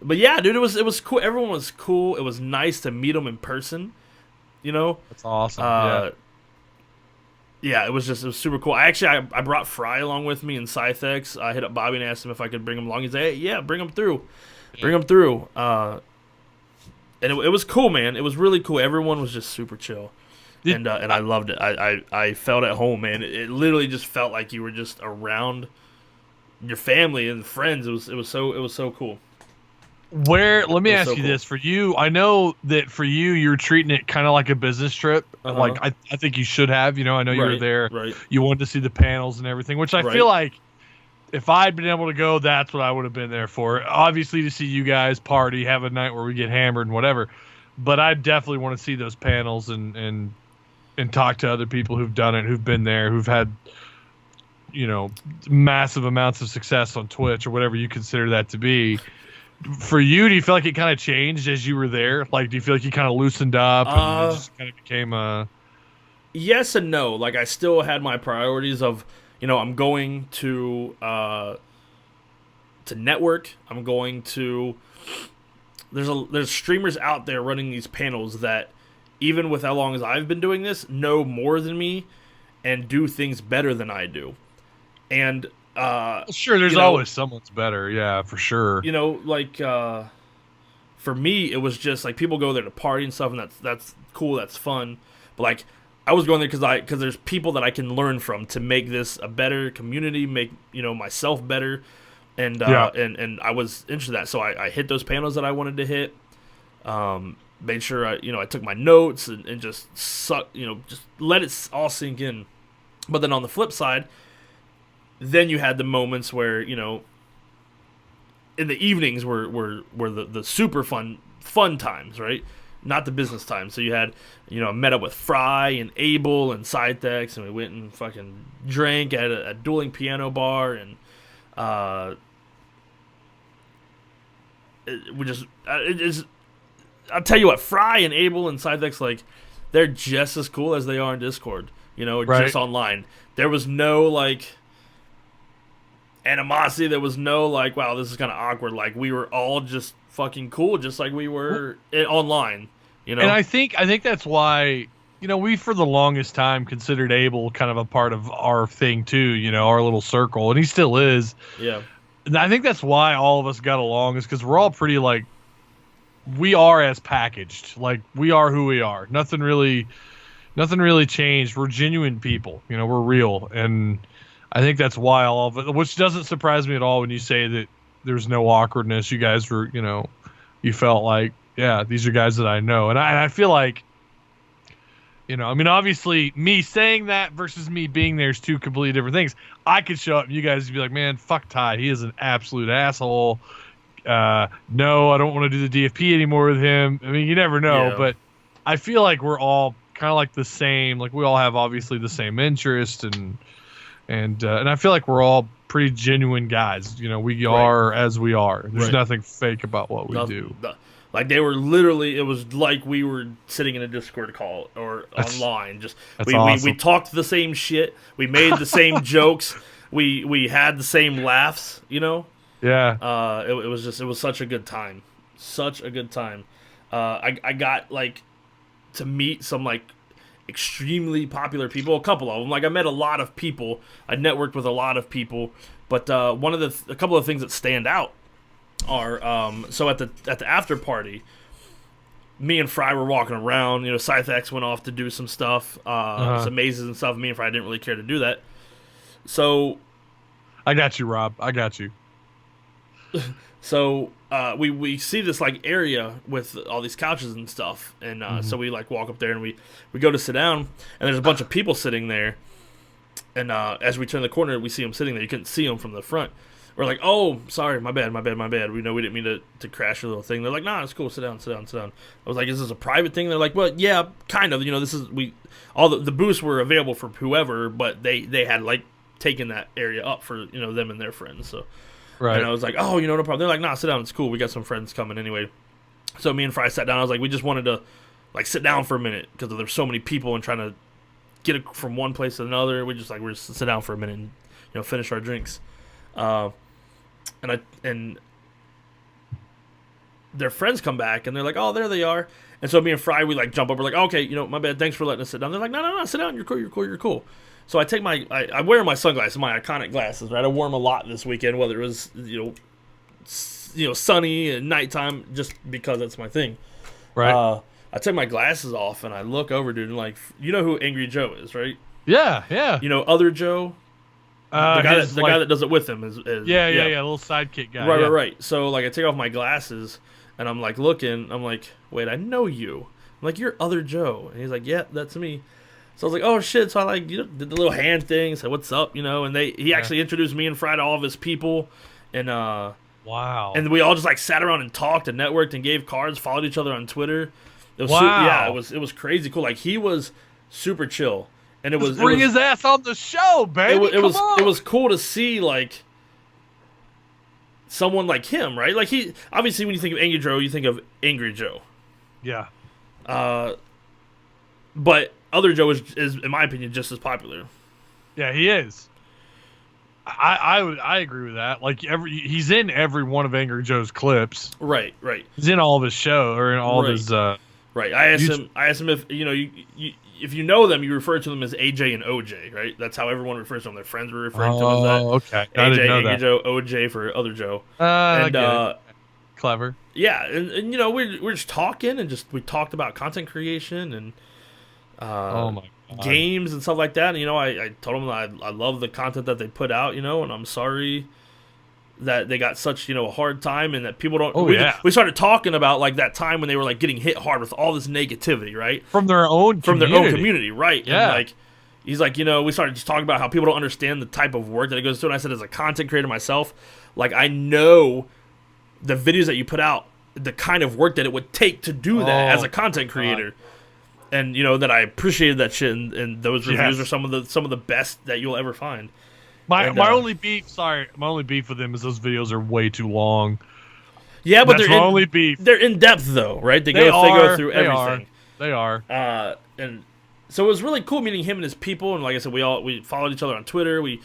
Speaker 1: But yeah, dude, it was cool. Everyone was cool. It was nice to meet them in person.
Speaker 2: That's awesome.
Speaker 1: Yeah, it was super cool. I brought Fry along with me and Scythex. I hit up Bobby and asked him if I could bring him along. He's like, hey, yeah, bring him through. Bring him through. And it was cool, man. It was really cool. Everyone was just super chill. And I loved it. I felt at home, man. It literally just felt like you were just around your family and friends. It was so cool.
Speaker 2: Let me ask you this. For you, I know that for you, you're treating it kind of like a business trip.
Speaker 1: Uh-huh.
Speaker 2: Like I think you should have. I know you were there.
Speaker 1: Right.
Speaker 2: You wanted to see the panels and everything, which I feel like if I'd been able to go, that's what I would have been there for. Obviously, to see you guys party, have a night where we get hammered and whatever. But I definitely want to see those panels and talk to other people who've done it, who've been there, who've had massive amounts of success on Twitch or whatever you consider that to be. For you, do you feel like it kind of changed as you were there? Like, do you feel like you kind of loosened up and it just kind of became a...
Speaker 1: Yes and no. Like, I still had my priorities of, I'm going to network. I'm going to... There's streamers out there running these panels that, even with how long as I've been doing this, know more than me and do things better than I do. And...
Speaker 2: sure, there's always someone's better, yeah, for sure.
Speaker 1: For me, it was just like people go there to party and stuff, and that's cool, that's fun. But like, I was going there because there's people that I can learn from to make this a better community, make myself better, and and I was interested in that, so I hit those panels that I wanted to hit. Made sure I took my notes and just just let it all sink in. But then on the flip side. Then you had the moments where, in the evenings were the super fun times, right? Not the business times. So you had, met up with Fry and Abel and Scythex, and we went and fucking drank at a dueling piano bar, and I'll tell you what, Fry and Abel and Scythex, like, they're just as cool as they are in Discord, just online. There was no, like... animosity. There was no like, wow, this is kind of awkward. Like, we were all just fucking cool, just like we were online. And
Speaker 2: I think that's why we for the longest time considered Abel kind of a part of our thing too. Our little circle, and he still is.
Speaker 1: Yeah.
Speaker 2: And I think that's why all of us got along, is because we're all pretty like, we are as packaged. Like, we are who we are. Nothing really changed. We're genuine people. We're real. And I think that's why all of it, which doesn't surprise me at all when you say that there's no awkwardness. You guys were, you felt like, yeah, these are guys that I know. And I feel like You know, I mean, obviously, me saying that versus me being there is two completely different things. I could show up and you guys would be like, man, fuck Ty. He is an absolute asshole. No, I don't want to do the DFP anymore with him. I mean, you never know,
Speaker 1: Yeah.
Speaker 2: but I feel like we're all kind of like the same. Like, we all have obviously the same interest, and I feel like we're all pretty genuine guys. You know, we are as we are. There's
Speaker 1: Right.
Speaker 2: nothing fake about what we do.
Speaker 1: Like they were literally, it was like we were sitting in a Discord call or online. Just
Speaker 2: that's
Speaker 1: we
Speaker 2: awesome.
Speaker 1: talked the same shit. We made the same jokes. We had the same laughs. You know.
Speaker 2: Yeah.
Speaker 1: It was such a good time. Such a good time. I got like to meet some like extremely popular people. A couple of them. Like I met a lot of people. I networked with a lot of people. But a couple of things that stand out are so at the after party, me and Fry were walking around. You know, Scythex went off to do some stuff, some mazes and stuff. Me and Fry didn't really care to do that. So
Speaker 2: I got you, Rob. I got you.
Speaker 1: So we see this like area with all these couches and stuff, and so we like walk up there and we go to sit down, and there's a bunch of people sitting there, and as we turn the corner, we see them sitting there. You couldn't see them from the front. We're like, oh, sorry, my bad. We know we didn't mean to crash your little thing. They're like, nah, it's cool. Sit down. I was like, is this a private thing? They're like, well, yeah, kind of. You know, this is all the booths were available for whoever, but they had like taken that area up for them and their friends. So.
Speaker 2: Right.
Speaker 1: And I was like, oh, no problem. They're like, nah, sit down. It's cool. We got some friends coming anyway. So me and Fry sat down. I was like, we just wanted to like sit down for a minute because there's so many people and trying to get it from one place to another. We're just sit down for a minute and finish our drinks. And their friends come back and they're like, oh, there they are. And so me and Fry, we like jump up. We're like, okay, my bad. Thanks for letting us sit down. They're like, no, sit down. You're cool. So I take I wear my sunglasses, my iconic glasses, right? I wore them a lot this weekend, whether it was sunny and nighttime, just because that's my thing.
Speaker 2: Right.
Speaker 1: I take my glasses off and I look over, dude, and like, you know who Angry Joe is, right?
Speaker 2: Yeah.
Speaker 1: Other Joe, the guy that does it with him is
Speaker 2: yeah, little sidekick guy.
Speaker 1: Right. So like, I take off my glasses and I'm like looking. I'm like, wait, I know you. I'm like, you're Other Joe, and he's like, yeah, that's me. So I was like, oh shit. So I like did the little hand thing, said what's up, and he actually introduced me and Fry to all of his people, and
Speaker 2: wow.
Speaker 1: And we all just like sat around and talked and networked and gave cards, followed each other on Twitter. It was
Speaker 2: wow.
Speaker 1: It was crazy cool. Like he was super chill, and
Speaker 2: bring his ass on the show, baby.
Speaker 1: It was cool to see like someone like him, right? Like he obviously when you think of Angry Joe, you think of Angry Joe.
Speaker 2: Yeah.
Speaker 1: But Other Joe is in my opinion just as popular.
Speaker 2: Yeah, he is. I agree with that. Like he's in every one of Angry Joe's clips.
Speaker 1: Right.
Speaker 2: He's in all of his show or in all of his.
Speaker 1: Right. I asked him if if you know them, you refer to them as AJ and OJ, right? That's how everyone refers to them. Their friends were referring to them as that.
Speaker 2: Oh, okay. I
Speaker 1: AJ,
Speaker 2: didn't know
Speaker 1: Angry
Speaker 2: that.
Speaker 1: Joe, OJ for Other Joe.
Speaker 2: I get it. Clever.
Speaker 1: Yeah, and we're just talking and we talked about content creation and
Speaker 2: oh my God.
Speaker 1: games and stuff like that. And I told them that I love the content that they put out, and I'm sorry that they got such a hard time and that people don't. We started talking about like that time when they were like getting hit hard with all this negativity, right?
Speaker 2: From their own
Speaker 1: community, right?
Speaker 2: Yeah.
Speaker 1: And like he's like, we started just talking about how people don't understand the type of work that it goes through. And I said, as a content creator myself, like I know the videos that you put out, the kind of work that it would take to do that as a content creator. And that I appreciated that shit, and those reviews are some of the best that you'll ever find.
Speaker 2: My only beef with them is those videos are way too long.
Speaker 1: Yeah, but
Speaker 2: that's my only beef.
Speaker 1: They're in depth though, right? They go through everything.
Speaker 2: They are.
Speaker 1: And so it was really cool meeting him and his people. And like I said, we followed each other on Twitter. We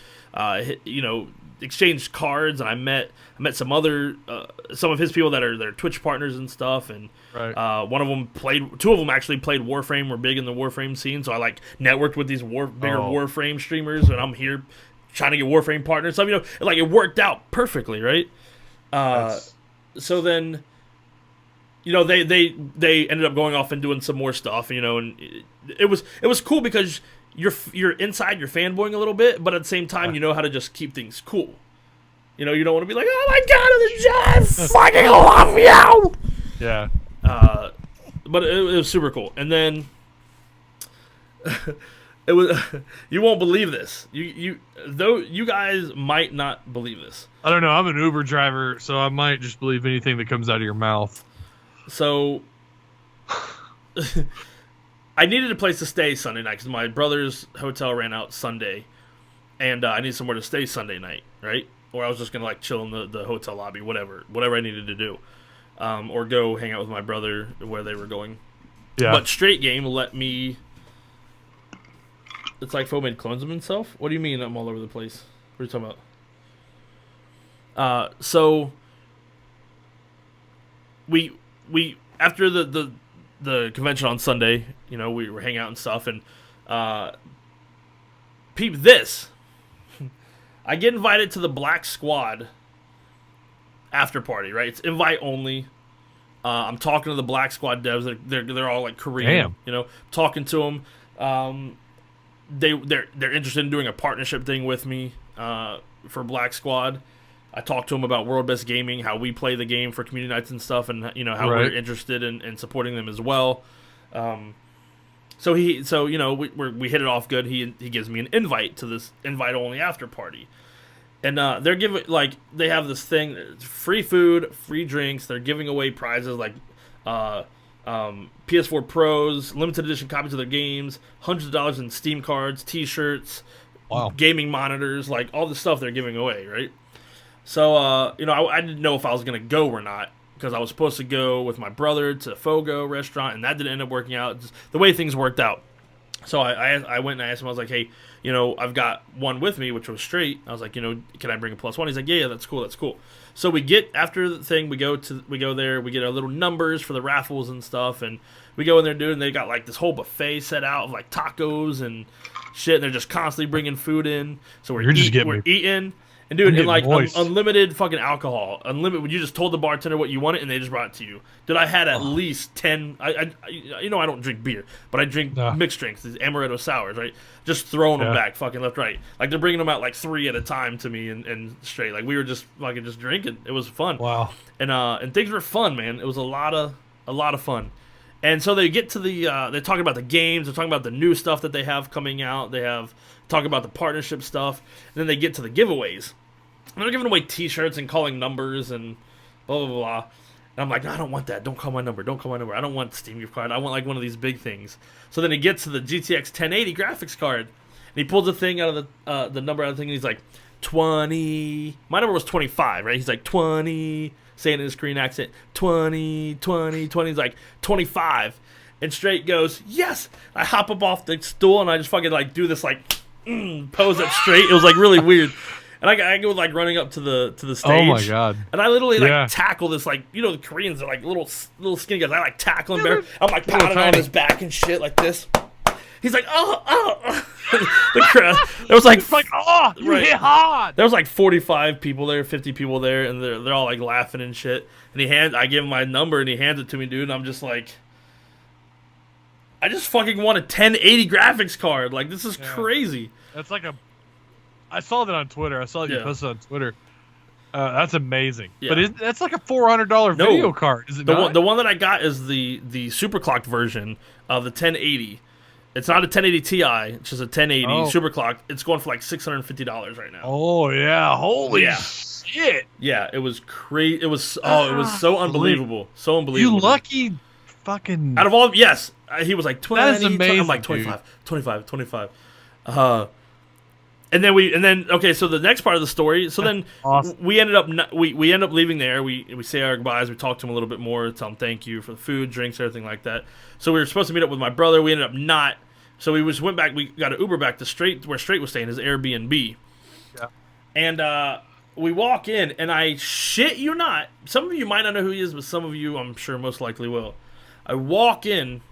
Speaker 1: exchanged cards, and I met some of his people that are Twitch partners and stuff. And two of them actually played Warframe. Were big in the Warframe scene, so I like networked with these bigger Warframe streamers, and I'm here trying to get Warframe partners. So it worked out perfectly, right? So then, they ended up going off and doing some more stuff, and it was cool because you're inside, you're fanboying a little bit, but at the same time, you know how to just keep things cool. You don't want to be like, oh my God, I fucking love you.
Speaker 2: Yeah.
Speaker 1: But it was super cool. And then It was. You won't believe this. You guys might not believe this.
Speaker 2: I don't know. I'm an Uber driver, so I might just believe anything that comes out of your mouth.
Speaker 1: So, I needed a place to stay Sunday night because my brother's hotel ran out Sunday, and I needed somewhere to stay Sunday night, right? Or I was just gonna like chill in the hotel lobby, whatever I needed to do, or go hang out with my brother where they were going.
Speaker 2: Yeah.
Speaker 1: But Straight Game let me. It's like Foe made clones of himself. What do you mean I'm all over the place? What are you talking about? So we after the convention on Sunday, you know, we were hanging out and stuff, and peep this. I get invited to the Black Squad after party, right? It's invite only. I'm talking to the Black Squad devs. They're all like Korean.
Speaker 2: Damn.
Speaker 1: You know, talking to them. They're interested in doing a partnership thing with me for Black Squad. I talked to them about World Best Gaming, how we play the game for community nights and stuff, and you know how we're interested in supporting them as well. So you know we hit it off good. He gives me an invite to this invite only after party, and they're giving they have this thing, free food, free drinks. They're giving away prizes like PS4 Pros, limited edition copies of their games, hundreds of dollars in Steam cards, T-shirts, gaming monitors, like all the stuff they're giving away, right? So, you know, I didn't know if I was going to go or not, because I was supposed to go with my brother to Fogo restaurant, and that didn't end up working out. Just the way things worked out. So I went and I asked him, I was like, hey, you know, I've got one with me, which was Straight. I was like, you know, can I bring a +1? He's like, yeah, that's cool. So we get, after the thing, we go there, we get our little numbers for the raffles and stuff, and we go in there, dude, and they got like this whole buffet set out of like tacos and shit, and they're just constantly bringing food in. So we're eating. And dude, and like unlimited fucking alcohol, unlimited. You just told the bartender what you wanted, and they just brought it to you. Dude, I had at least 10. You know, I don't drink beer, but I drink mixed drinks, these amaretto sours, right? Just throwing them back, fucking left, right. Like they're bringing them out like 3 at a time to me, and straight. Like we were just fucking just drinking. It was fun.
Speaker 2: Wow.
Speaker 1: And things were fun, man. It was a lot of fun. And so they get to the they're talking about the games, they're talking about the new stuff that they have coming out. They have talking about the partnership stuff, and then they get to the giveaways. And they're giving away T-shirts and calling numbers and blah, blah, blah. And I'm like, no, I don't want that. Don't call my number. I don't want Steam gift card. I want like one of these big things. So then he gets to the GTX 1080 graphics card. And he pulls the thing out of the number out of the thing. And he's like, 20. My number was 25, right? He's like, 20. Saying in his Korean accent, 20. He's like, 25. And Straight goes, yes. I hop up off the stool and I just fucking like do this like pose up straight. It was like really weird. And I go like running up to the stage.
Speaker 2: Oh my god!
Speaker 1: And I literally like tackle this, like, you know, the Koreans are like little skinny guys. I like tackle him there. I'm like pounding on his back and shit like this. He's like, oh. The crowd. There was like
Speaker 2: oh, you hit hard.
Speaker 1: There was like 45 people there, 50 people there, and they're all like laughing and shit. And I give him my number and he hands it to me, dude. And I'm just like, I just fucking want a 1080 graphics card. Like, this is crazy.
Speaker 2: That's like I saw that on Twitter. I saw that you posted on Twitter. That's amazing. Yeah. But that's like a $400 video card, is it not?
Speaker 1: The one that I got is the superclocked version of the 1080. It's not a 1080 Ti. It's just a 1080 superclocked. It's going for like $650 right now.
Speaker 2: Oh, yeah. Holy shit.
Speaker 1: Yeah, it was crazy. It was so unbelievable. So unbelievable.
Speaker 2: You lucky fucking...
Speaker 1: Out of all... Yes. He was like 20.
Speaker 2: That is amazing,
Speaker 1: I'm like 25. And then okay, so the next part of the story. So then we ended up we end up leaving there. We say our goodbyes. We talk to him a little bit more, tell him thank you for the food, drinks, everything like that. So we were supposed to meet up with my brother. We ended up not. So we just went back. We got an Uber back to where Straight was staying, his Airbnb. Yeah. And we walk in, and I shit you not. Some of you might not know who he is, but some of you, I'm sure, most likely will. I walk in,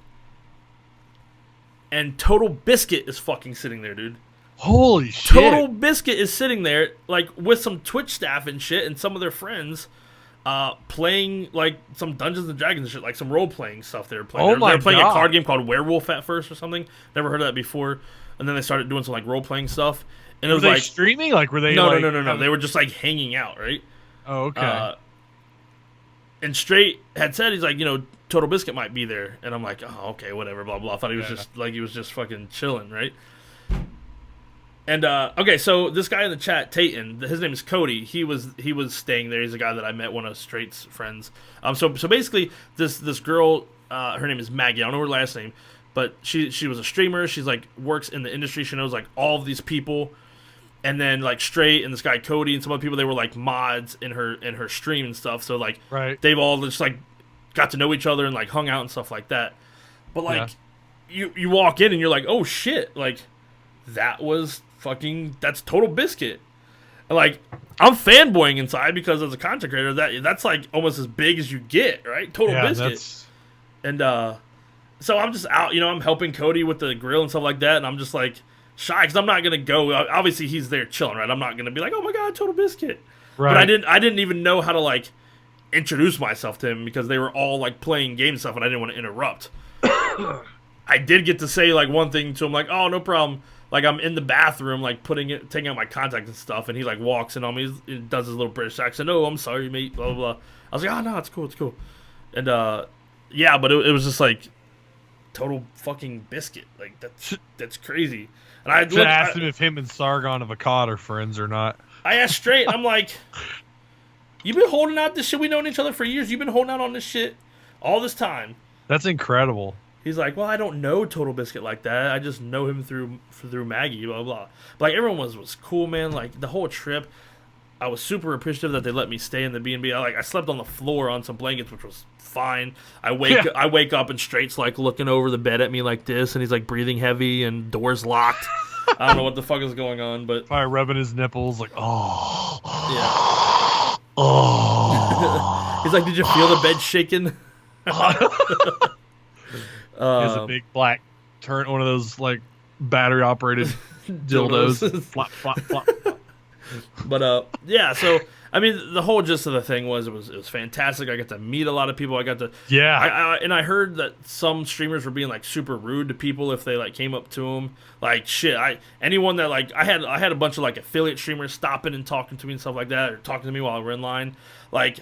Speaker 1: and Total Biscuit is fucking sitting there, dude.
Speaker 2: Holy shit.
Speaker 1: Total Biscuit is sitting there, like, with some Twitch staff and shit and some of their friends playing, like, some Dungeons & Dragons and shit, like some role-playing stuff they were playing. They were playing a card game called Werewolf at first or something. Never heard of that before. And then they started doing some, like, role-playing stuff. And it was like...
Speaker 2: streaming? Like, were they,
Speaker 1: No. They were just, like, hanging out, right?
Speaker 2: Oh, okay.
Speaker 1: and Straight had said, he's like, Total Biscuit might be there, and I'm like, oh, okay, whatever, blah blah. I thought he was just fucking chilling, right? And okay, so this guy in the chat, Tayton, his name is Cody. He was staying there. He's a guy that I met, one of Straight's friends. So basically, this girl, her name is Maggie. I don't know her last name, but she was a streamer. She's like works in the industry. She knows like all of these people. And then like Straight and this guy Cody and some other people, they were like mods in her stream and stuff. So like they've all just like got to know each other and like hung out and stuff like that. But like you walk in and you're like, oh shit, like that's Total Biscuit. And like I'm fanboying inside because as a content creator, that's like almost as big as you get, right? Total Biscuit. And so I'm just out, I'm helping Cody with the grill and stuff like that, and I'm just like shy because I'm not gonna go. Obviously, he's there chilling, right? I'm not gonna be like, "Oh my god, Total Biscuit!" Right. But I didn't even know how to like introduce myself to him because they were all like playing game stuff, and I didn't want to interrupt. I did get to say like one thing to him, like, "Oh, no problem." Like I'm in the bathroom, like taking out my contact and stuff, and he like walks in on me. He does his little British accent. "Oh, I'm sorry, mate." Blah blah blah. I was like, "Oh no, it's cool." And yeah, but it was just like Total fucking Biscuit. Like that's crazy. And I
Speaker 2: asked him if him and Sargon of Akkad are friends or not.
Speaker 1: I asked Straight, I'm like, you've been holding out this shit. We've known each other for years. You've been holding out on this shit all this time.
Speaker 2: That's incredible.
Speaker 1: He's like, well, I don't know Total Biscuit like that. I just know him through Maggie, blah, blah. But like, everyone was cool, man. Like, the whole trip, I was super appreciative that they let me stay in the B&B. I slept on the floor on some blankets, which was fine. I wake up and Straight's like looking over the bed at me like this, and he's like breathing heavy and doors locked. I don't know what the fuck is going on, but
Speaker 2: probably rubbing his nipples like, oh
Speaker 1: yeah.
Speaker 2: Oh.
Speaker 1: He's like, did you feel the bed shaking?
Speaker 2: He has a big black one of those like battery operated dildos. Flop, flop, flop.
Speaker 1: But yeah, so I mean, the whole gist of the thing was it was fantastic. I got to meet a lot of people. I got to I heard that some streamers were being like super rude to people if they like came up to them. Like shit, anyone that like I had a bunch of like affiliate streamers stopping and talking to me and stuff like that, or talking to me while we're in line. Like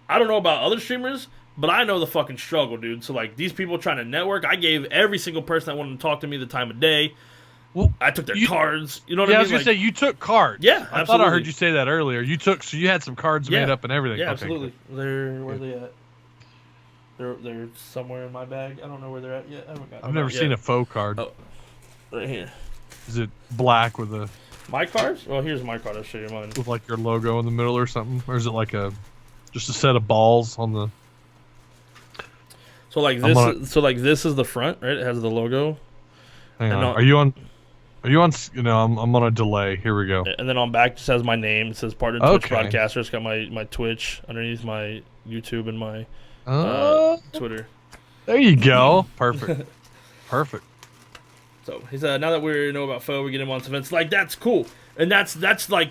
Speaker 1: I don't know about other streamers, but I know the fucking struggle, dude. So like these people trying to network, I gave every single person that wanted to talk to me the time of day. Well, I took their cards. You know what I mean?
Speaker 2: I was gonna say you took cards.
Speaker 1: Yeah, absolutely.
Speaker 2: I thought I heard you say that earlier. So you had some cards made up and everything.
Speaker 1: Yeah, absolutely. Where are they at? They're somewhere in my bag. I don't know where they're at yet.
Speaker 2: I've never seen a faux card.
Speaker 1: Oh, right here.
Speaker 2: Is it black with a?
Speaker 1: My cards? Well, here's my card. I'll show you mine.
Speaker 2: With like your logo in the middle or something, or is it like just a set of balls on the?
Speaker 1: So like this. So like this is the front, right? It has the logo.
Speaker 2: Hang on. Are you on? I'm on a delay. Here we go.
Speaker 1: And then on back just has my name. It says partner Twitch broadcaster. It's got my Twitch underneath, my YouTube, and my Twitter.
Speaker 2: There you go. Perfect. Perfect.
Speaker 1: So he said, now that we know about Foe, we get him on some events. Like that's cool, and that's like,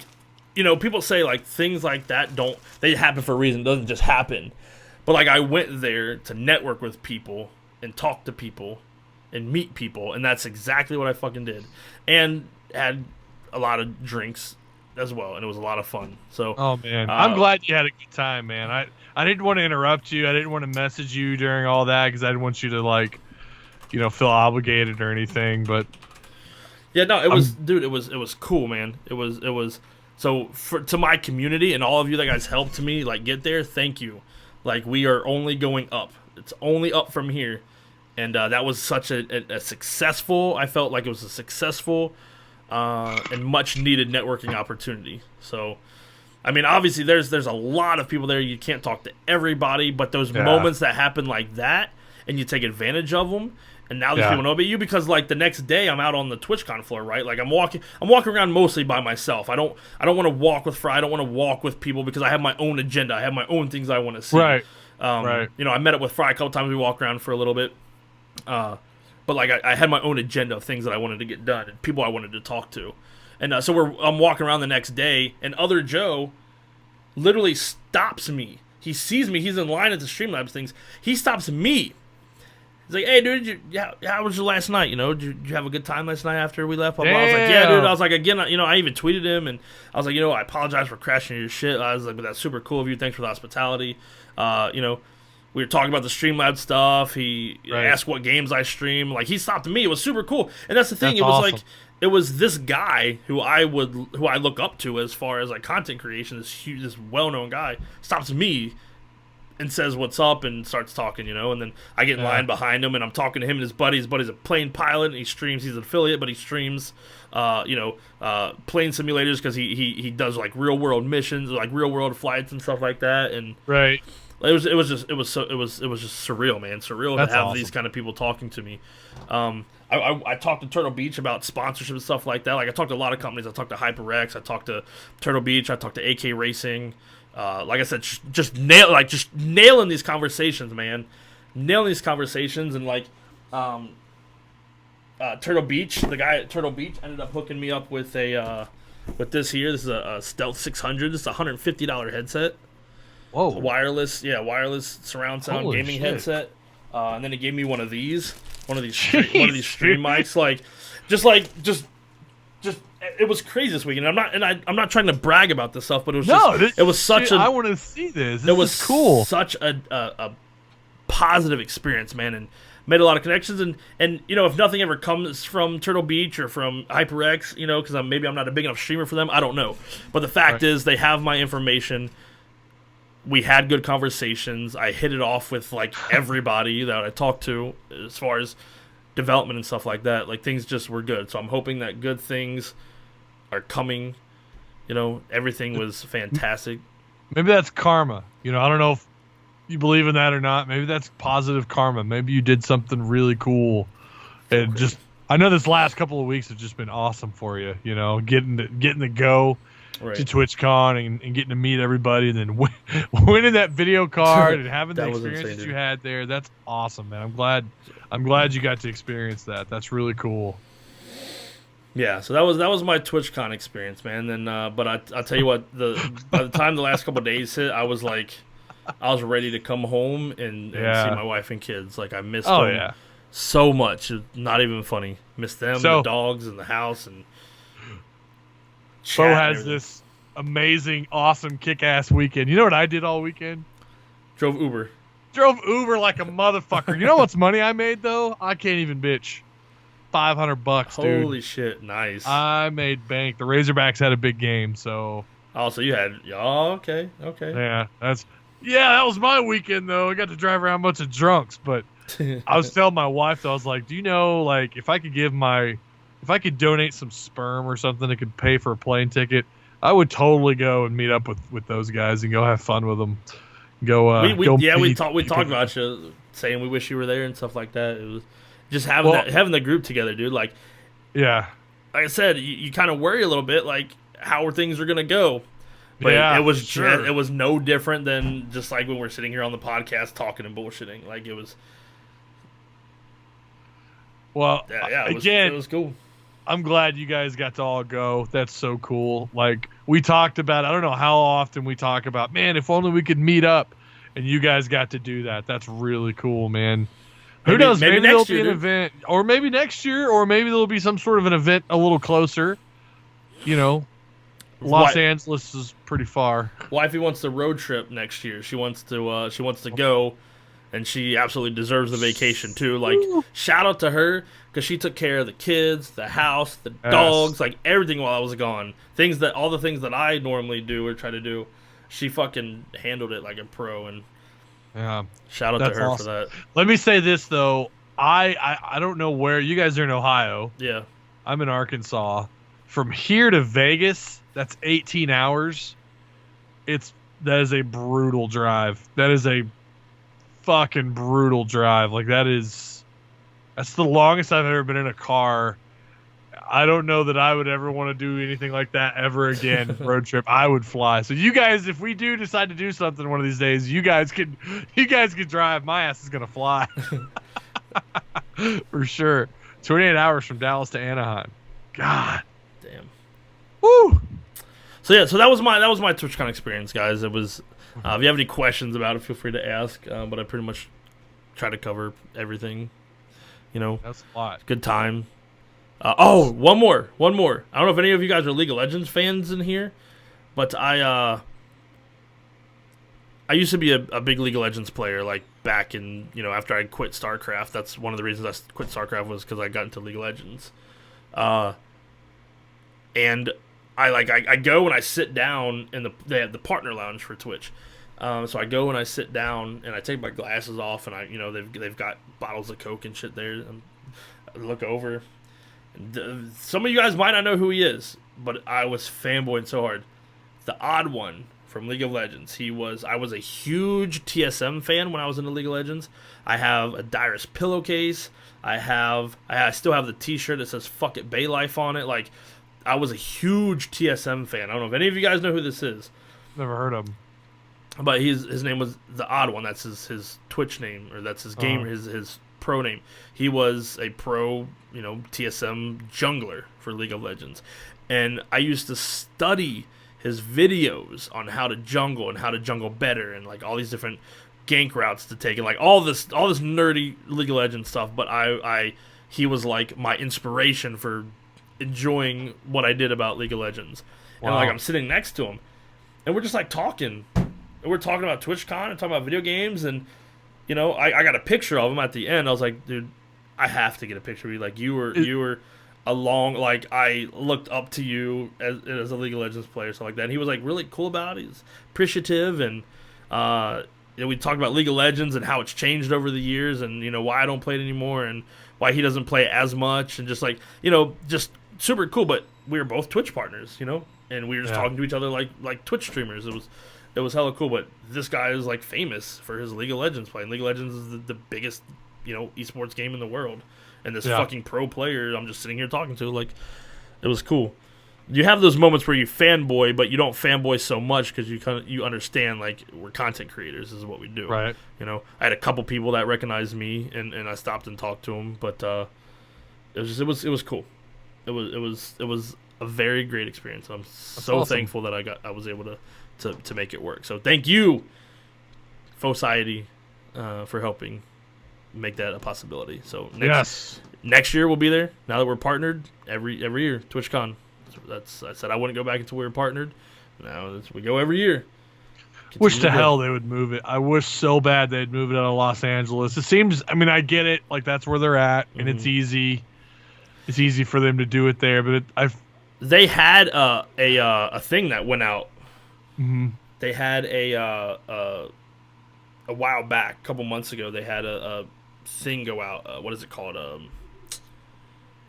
Speaker 1: people say like things like that they happen for a reason. It doesn't just happen. But like I went there to network with people and talk to people and meet people, and that's exactly what I fucking did. And had a lot of drinks as well, and it was a lot of fun. So,
Speaker 2: oh man, I'm glad you had a good time, man. I didn't want to interrupt you. I didn't want to message you during all that because I didn't want you to like, feel obligated or anything. But
Speaker 1: yeah, no, it was cool, man. It was so to my community and all of you that guys helped me like get there. Thank you. Like we are only going up. It's only up from here. And that was such a successful. I felt like it was a successful and much needed networking opportunity. So, I mean, obviously there's a lot of people there. You can't talk to everybody, but those moments that happen like that, and you take advantage of them. And now these people know about you because like the next day I'm out on the Twitchcon floor, right? Like I'm walking around mostly by myself. I don't want to walk with Fry. I don't want to walk with people because I have my own agenda. I have my own things I want to see.
Speaker 2: Right.
Speaker 1: Right. I met up with Fry a couple times. We walked around for a little bit. But like I had my own agenda of things that I wanted to get done and people I wanted to talk to, and so I'm walking around the next day, and other Joe literally stops me. He sees me. He's in line at the Streamlabs things. He stops me, He's like, hey, dude, how was your last night? You know, did you have a good time last night after we left? Blah, blah. I was like, yeah, dude. I was like, again, you know, I even tweeted him, and I was like, you know, I apologize for crashing your shit. I was like, but that's super cool of you. Thanks for the hospitality. You know, we were talking about the Streamlab stuff. He asked what games I stream. Like, he stopped me. It was super cool. And that's the thing.
Speaker 2: That's
Speaker 1: it was
Speaker 2: awesome.
Speaker 1: like, it was this guy who I look up to as far as like content creation. This well-known guy stops me and says what's up and starts talking, you know, and then I get in line behind him and I'm talking to him and his buddy. His buddy's a plane pilot and he streams. He's an affiliate, but he streams, plane simulators because he does like real world missions, like real world flights and stuff like that. And
Speaker 2: Right.
Speaker 1: it was just surreal, man. Surreal
Speaker 2: That's
Speaker 1: to have
Speaker 2: awesome.
Speaker 1: these kind of people talking to me. I talked to Turtle Beach about sponsorship and stuff like that. Like I talked to a lot of companies. I talked to HyperX. I talked to Turtle Beach. I talked to AK Racing. Like I said, just nailing these conversations, man. Nailing these conversations, and like, Turtle Beach, the guy at Turtle Beach ended up hooking me up with with this here. This is a Stealth 600. This is a $150 headset.
Speaker 2: Whoa.
Speaker 1: Wireless surround sound
Speaker 2: Holy
Speaker 1: gaming
Speaker 2: shit.
Speaker 1: headset. And then he gave me one of these stream mics. Like, just it was crazy this weekend. I'm not trying to brag about this stuff, but it was
Speaker 2: I want to see this.
Speaker 1: It was
Speaker 2: cool.
Speaker 1: Such a positive experience, man, and made a lot of connections. And you know, if nothing ever comes from Turtle Beach or from HyperX, you know, because I'm not a big enough streamer for them, I don't know. But the fact is, they have my information. We had good conversations. I hit it off with like everybody that I talked to as far as development and stuff like that. Like, things just were good. So I'm hoping that good things are coming. You know, everything was fantastic.
Speaker 2: Maybe that's karma. You know, I don't know if you believe in that or not. Maybe that's positive karma. Maybe you did something really cool. And just, I know this last couple of weeks have just been awesome for you. You know, getting to go to TwitchCon and getting to meet everybody, and then winning that video card and having the experience that you had there. That's awesome, man. I'm glad you got to experience that. That's really cool.
Speaker 1: Yeah, so that was my TwitchCon experience, man. Then, but I'll tell you what, by the time the last couple of days hit, I was ready to come home and see my wife and kids. Like, I missed them so much. It's not even funny. Missed them, the dogs, and the house, and
Speaker 2: Bo has this amazing, awesome, kick-ass weekend. You know what I did all weekend?
Speaker 1: Drove Uber
Speaker 2: like a motherfucker. You know what's money I made, though? I can't even bitch. $500, dude.
Speaker 1: Holy shit, nice.
Speaker 2: I made bank. The Razorbacks had a big game, so...
Speaker 1: Oh, so you had... Oh, okay.
Speaker 2: Yeah, that was my weekend, though. I got to drive around a bunch of drunks, but I was telling my wife, though, I was like, do you know, like, if I could donate some sperm or something that could pay for a plane ticket, I would totally go and meet up with those guys and go have fun with them. We
Speaker 1: talked about you, saying we wish you were there and stuff like that. It was just having the group together, dude. Like,
Speaker 2: yeah,
Speaker 1: like I said, you kind of worry a little bit, like how things are gonna go. But
Speaker 2: yeah,
Speaker 1: it was no different than just like when we're sitting here on the podcast talking and bullshitting. Like, it was.
Speaker 2: Well,
Speaker 1: it was cool.
Speaker 2: I'm glad you guys got to all go. That's so cool. Like, we talked about, I don't know how often we talk about, man, if only we could meet up, and you guys got to do that. That's really cool, man. Who knows? Maybe there'll be an event, or maybe next year, or maybe there'll be some sort of an event a little closer. You know, Los Angeles is pretty far.
Speaker 1: Wifey wants the road trip next year. She wants to go, and she absolutely deserves the vacation too. Like, shout out to her, because she took care of the kids, the house, the dogs, like everything while I was gone. All the things that I normally do or try to do, she fucking handled it like a pro. And shout out to her for that.
Speaker 2: Let me say this though, I don't know where you guys are in Ohio.
Speaker 1: Yeah,
Speaker 2: I'm in Arkansas. From here to Vegas, that's 18 hours. That is a brutal drive. That is a fucking brutal drive. Like, that's the longest I've ever been in a car. I don't know that I would ever want to do anything like that ever again. Road trip, I would fly. So you guys, if we do decide to do something one of these days, you guys could drive. My ass is gonna fly for sure. 28 hours from Dallas to Anaheim. God
Speaker 1: damn.
Speaker 2: Woo.
Speaker 1: So that was my TwitchCon experience, guys. It was. If you have any questions about it, feel free to ask. But I pretty much try to cover everything. You know,
Speaker 2: That's a lot.
Speaker 1: good time. One more. I don't know if any of you guys are League of Legends fans in here, but I used to be a big League of Legends player, like back in, after I quit StarCraft. That's one of the reasons I quit StarCraft was because I got into League of Legends. And I go and I sit down in they have the partner lounge for Twitch. So I go and I sit down and I take my glasses off and they've got bottles of Coke and shit there. And I look over. Some of you guys might not know who he is, but I was fanboying so hard. The Odd One from League of Legends. I was a huge TSM fan when I was in the League of Legends. I have a Dyrus pillowcase. I still have the T-shirt that says "Fuck it, Bay Life" on it. Like, I was a huge TSM fan. I don't know if any of you guys know who this is.
Speaker 2: Never heard of him.
Speaker 1: But his name was The Odd One. That's his Twitch name, or that's his game, his pro name. He was a pro, TSM jungler for League of Legends. And I used to study his videos on how to jungle and how to jungle better and like all these different gank routes to take and like all this nerdy League of Legends stuff. But he was like my inspiration for enjoying what I did about League of Legends. Wow. And like I'm sitting next to him and we're just like talking. And we're talking about Twitchcon and talking about video games and I got a picture of him at the end. I was like, dude, I have to get a picture of you. Like you were along, like I looked up to you as a League of Legends player, stuff like that. And he was like really cool about it. He's appreciative and we talked about League of Legends and how it's changed over the years and why I don't play it anymore and why he doesn't play as much and just like just super cool. But we were both Twitch partners, and we were just talking to each other like Twitch streamers. It was hella cool, but this guy is like famous for his League of Legends play. And League of Legends is the biggest, esports game in the world. And this fucking pro player I'm just sitting here talking to, like, it was cool. You have those moments where you fanboy, but you don't fanboy so much because you understand, like, we're content creators. This is what we do.
Speaker 2: Right.
Speaker 1: I had a couple people that recognized me, and I stopped and talked to them, but it was cool. It was a very great experience. I'm so
Speaker 2: awesome.
Speaker 1: Thankful that I was able to make it work. So thank you, Society, for helping make that a possibility. So next year we'll be there. Now that we're partnered, every year TwitchCon. I said I wouldn't go back until we were partnered. Now we go every year.
Speaker 2: Wish to hell they would move it. I wish so bad they'd move it out of Los Angeles. It seems, I get it, like that's where they're at, and it's easy. It's easy for them to do it there, but
Speaker 1: they had a thing that went out.
Speaker 2: Mm-hmm.
Speaker 1: They had a while back, a couple months ago. They had a thing go out. What is it called?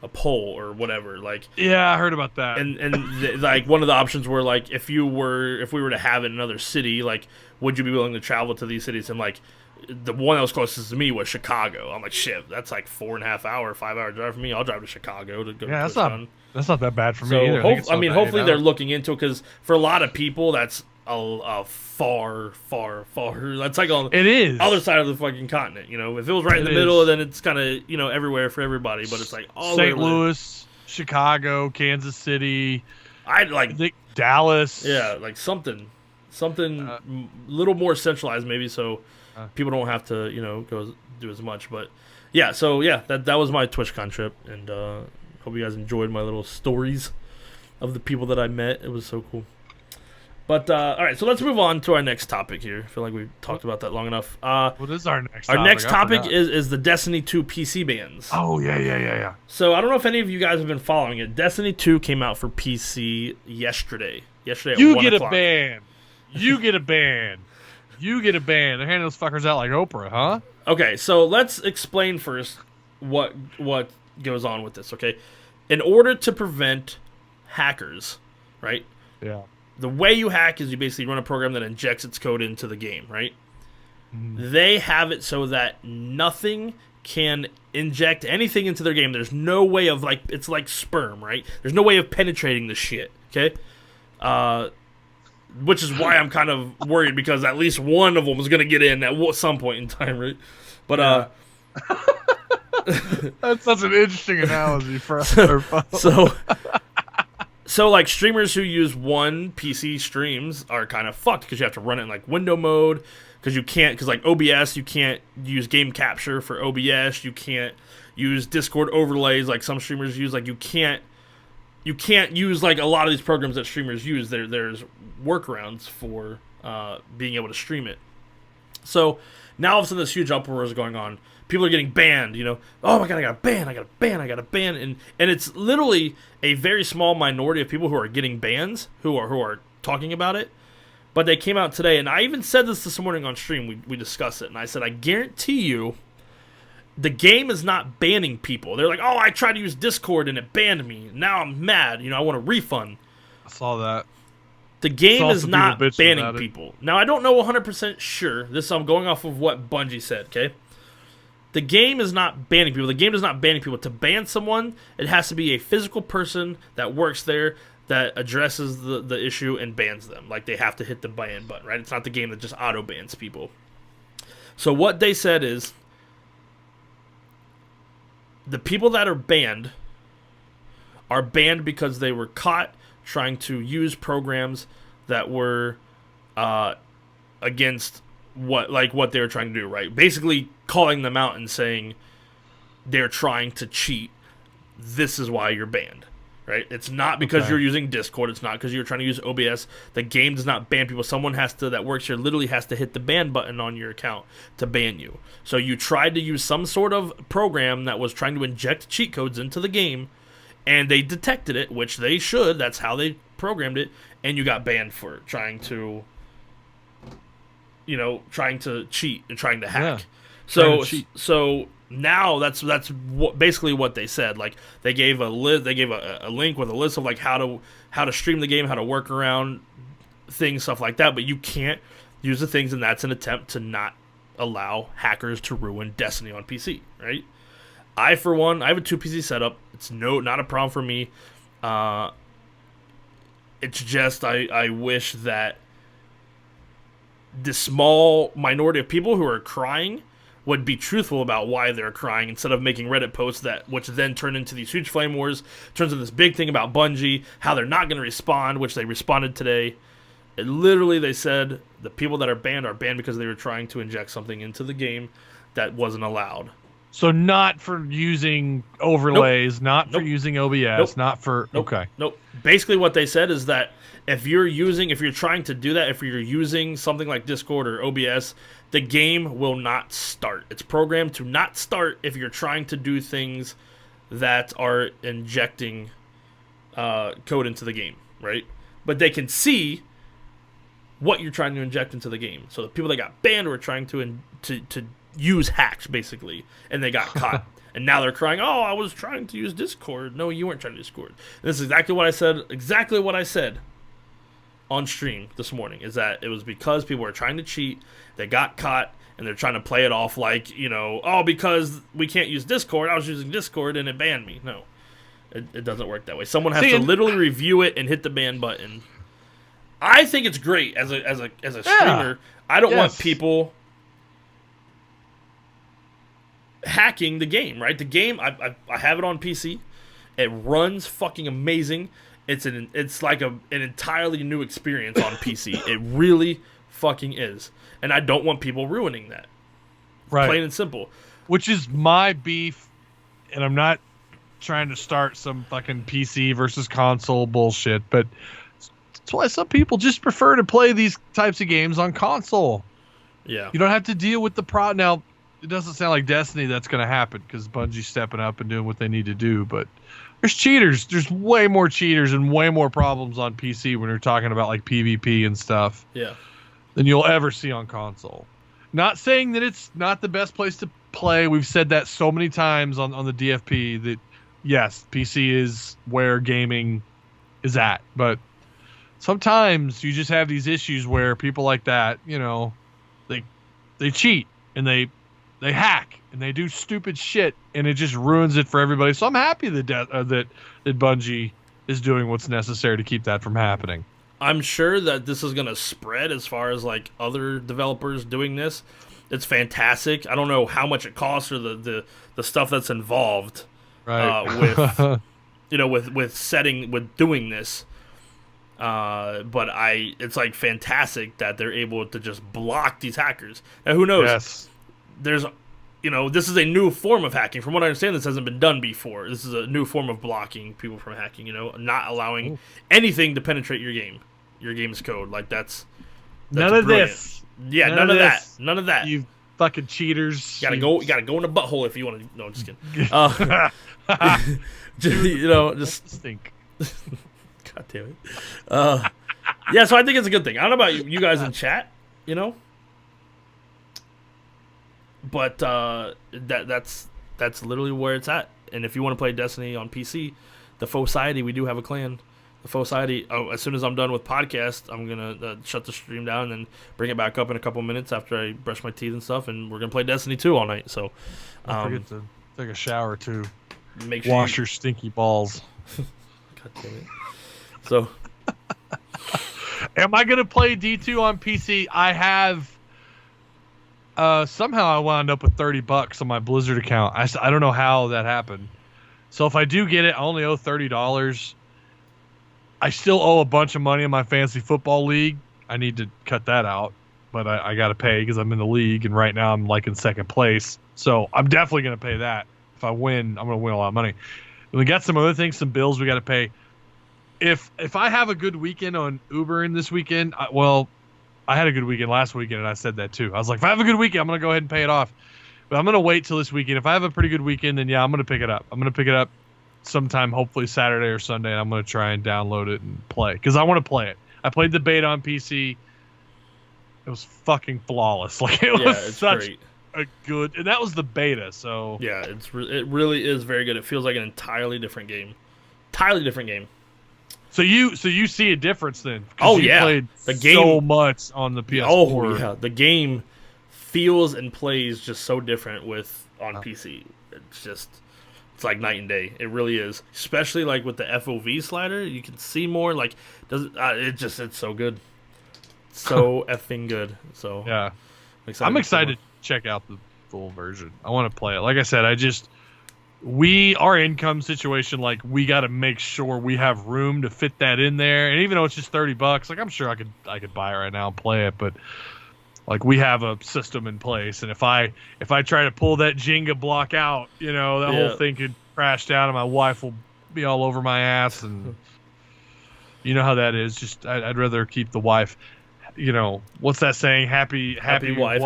Speaker 1: A poll or whatever. Like,
Speaker 2: yeah, I heard about that.
Speaker 1: And like one of the options were like if we were to have it in another city, like would you be willing to travel to these cities? And like the one that was closest to me was Chicago. I'm like, shit, that's like 5 hour drive for me. I'll drive to Chicago to go.
Speaker 2: Yeah,
Speaker 1: to
Speaker 2: that's not that bad for me either.
Speaker 1: Hopefully they're looking into it because for a lot of people that's a far. That's like on
Speaker 2: the
Speaker 1: other side of the fucking continent. If it was right in the middle, then it's kind of everywhere for everybody. But it's like all
Speaker 2: St. Louis, Chicago, Kansas City.
Speaker 1: I'd like
Speaker 2: Dallas.
Speaker 1: Yeah, like something little more centralized maybe, so people don't have to go do as much. But yeah, so yeah, that was my TwitchCon trip, and hope you guys enjoyed my little stories of the people that I met. It was so cool. But all right, so let's move on to our next topic here. I feel like we've talked about that long enough.
Speaker 2: What is our next topic?
Speaker 1: Our next topic is the Destiny 2 PC bans.
Speaker 2: Oh, yeah.
Speaker 1: So I don't know if any of you guys have been following it. Destiny 2 came out for PC yesterday. Yesterday at 1 o'clock.
Speaker 2: You get a ban. They're handing those fuckers out like Oprah, huh?
Speaker 1: Okay, so let's explain first what goes on with this, okay? In order to prevent hackers, right?
Speaker 2: Yeah.
Speaker 1: The way you hack is you basically run a program that injects its code into the game, right? Mm-hmm. They have it so that nothing can inject anything into their game. There's no way of, like, it's like sperm, right? There's no way of penetrating the shit, okay? Which is why I'm kind of worried, because at least one of them is going to get in at some point in time, right? But,
Speaker 2: That's such an interesting analogy for us.
Speaker 1: So, like, streamers who use one PC streams are kind of fucked because you have to run it in, like, window mode. Because you can't, because, like, OBS, you can't use game capture for OBS. You can't use Discord overlays like some streamers use. Like, you can't use, like, a lot of these programs that streamers use. There's workarounds for being able to stream it. So, now all of a sudden this huge uproar is going on. People are getting banned, you know. Oh my god, I got a ban. And it's literally a very small minority of people who are getting bans, who are talking about it. But they came out today, and I even said this morning on stream. We discussed it, and I said, I guarantee you, the game is not banning people. They're like, oh, I tried to use Discord, and it banned me. Now I'm mad. You know, I want a refund.
Speaker 2: I saw that.
Speaker 1: The game is not banning
Speaker 2: about
Speaker 1: people. Now, I don't know 100% sure. This I'm going off of what Bungie said, okay? The game is not banning people. The game is not banning people. To ban someone, it has to be a physical person that works there that addresses the issue and bans them. Like, they have to hit the ban button, right? It's not the game that just auto-bans people. So what they said is, the people that are banned because they were caught trying to use programs that were against what they were trying to do, right? Basically calling them out and saying they're trying to cheat. This is why you're banned, right? It's not because you're using Discord. It's not because you're trying to use OBS. The game does not ban people. Someone that works here literally has to hit the ban button on your account to ban you. So you tried to use some sort of program that was trying to inject cheat codes into the game, and they detected it, which they should. That's how they programmed it, and you got banned for trying to cheat and trying to hack.
Speaker 2: Yeah,
Speaker 1: so now that's basically what they said. Like, they gave a link with a list of like how to stream the game, how to work around things, stuff like that. But you can't use the things, and that's an attempt to not allow hackers to ruin Destiny on PC, right? I, for one, I have a 2 PC setup. It's not a problem for me. It's just I wish that the small minority of people who are crying would be truthful about why they're crying, instead of making Reddit posts which then turn into these huge flame wars, turns into this big thing about Bungie, how they're not going to respond, which they responded today. Literally, they said the people that are banned because they were trying to inject something into the game that wasn't allowed.
Speaker 2: So not for using overlays, not for using OBS, not for... Okay.
Speaker 1: Nope. Basically what they said is that if you're trying to do that, if you're using something like Discord or OBS, the game will not start. It's programmed to not start if you're trying to do things that are injecting code into the game, right? But they can see what you're trying to inject into the game. So the people that got banned were trying to use hacks, basically, and they got caught. And now they're crying, oh, I was trying to use Discord. No, you weren't trying to use Discord. And this is exactly what I said on stream this morning, is that it was because people were trying to cheat, they got caught, and they're trying to play it off like, you know, oh, because we can't use Discord, I was using Discord and it banned me. No, it doesn't work that way. Someone has to literally review it and hit the ban button. I think it's great as a streamer. I don't want people hacking the game, right? The game, I have it on PC. It runs fucking amazing. It's like an entirely new experience on PC. It really fucking is. And I don't want people ruining that.
Speaker 2: Right.
Speaker 1: Plain and simple.
Speaker 2: Which is my beef, and I'm not trying to start some fucking PC versus console bullshit, but that's why some people just prefer to play these types of games on console.
Speaker 1: Yeah.
Speaker 2: You don't have to deal with the problem. Now, it doesn't sound like Destiny that's going to happen because Bungie's stepping up and doing what they need to do, but there's cheaters. There's way more cheaters and way more problems on PC when you're talking about like PvP and stuff.
Speaker 1: Yeah.
Speaker 2: Than you'll ever see on console. Not saying that it's not the best place to play. We've said that so many times on the DFP that yes, PC is where gaming is at, but sometimes you just have these issues where people like that, you know, they cheat and they hack and they do stupid shit and it just ruins it for everybody. So I'm happy that Bungie is doing what's necessary to keep that from happening.
Speaker 1: I'm sure that this is going to spread as far as like other developers doing this. It's fantastic. I don't know how much it costs or the stuff that's involved
Speaker 2: right.
Speaker 1: with with doing this. But it's like fantastic that they're able to just block these hackers. Now, who knows?
Speaker 2: Yes.
Speaker 1: There's, this is a new form of hacking. From what I understand, this hasn't been done before. This is a new form of blocking people from hacking. Not allowing anything to penetrate your game's code. Like that's
Speaker 2: none of
Speaker 1: brilliant.
Speaker 2: this.
Speaker 1: Yeah, none of that. None of that.
Speaker 2: You fucking cheaters.
Speaker 1: You gotta go in the butthole if you want to. No, just kidding. Just
Speaker 2: stink.
Speaker 1: God damn it. Yeah, so I think it's a good thing. I don't know about you guys in chat, but that's literally where it's at. And if you want to play Destiny on PC, the Faux Society, we do have a clan. The Faux Society. Oh, as soon as I'm done with podcast, I'm gonna shut the stream down and then bring it back up in a couple minutes after I brush my teeth and stuff, and we're gonna play Destiny 2 all night. So,
Speaker 2: don't forget to take a shower too.
Speaker 1: Make sure
Speaker 2: wash your stinky balls.
Speaker 1: God damn it. So,
Speaker 2: am I gonna play D2 on PC? I have. Somehow I wound up with $30 on my Blizzard account. I don't know how that happened. So if I do get it, I only owe $30. I still owe a bunch of money in my fantasy football league. I need to cut that out, but I got to pay because I'm in the league, and right now I'm like in second place. So I'm definitely going to pay that. If I win, I'm going to win a lot of money. And we got some other things, some bills we got to pay. If I have a good weekend on Ubering this weekend, I had a good weekend last weekend, and I said that too. I was like, if I have a good weekend, I'm going to go ahead and pay it off. But I'm going to wait till this weekend. If I have a pretty good weekend, then yeah, I'm going to pick it up. I'm going to pick it up sometime, hopefully Saturday or Sunday, and I'm going to try and download it and play. Because I want to play it. I played the beta on PC. It was fucking flawless. Like, it was such
Speaker 1: great.
Speaker 2: A good... And that was the beta, so...
Speaker 1: Yeah, it really is very good. It feels like an entirely different game. Entirely different game.
Speaker 2: So you see a difference then?
Speaker 1: Oh,
Speaker 2: you
Speaker 1: yeah.
Speaker 2: Played
Speaker 1: the game
Speaker 2: so much on the PS4.
Speaker 1: Oh, yeah. The game feels and plays just so different on PC. It's like night and day. It really is. Especially like with the FOV slider, you can see more. Like, it's so good, so effing good. So
Speaker 2: yeah, I'm excited to check out the full version. I want to play it. Like I said, our income situation, like we got to make sure we have room to fit that in there. And even though it's just $30, like I'm sure I could buy it right now and play it, but. Like we have a system in place, and if I try to pull that Jenga block out, that whole thing could crash down, and my wife will be all over my ass, and you know how that is. Just I'd rather keep the wife. What's that saying? Happy wife,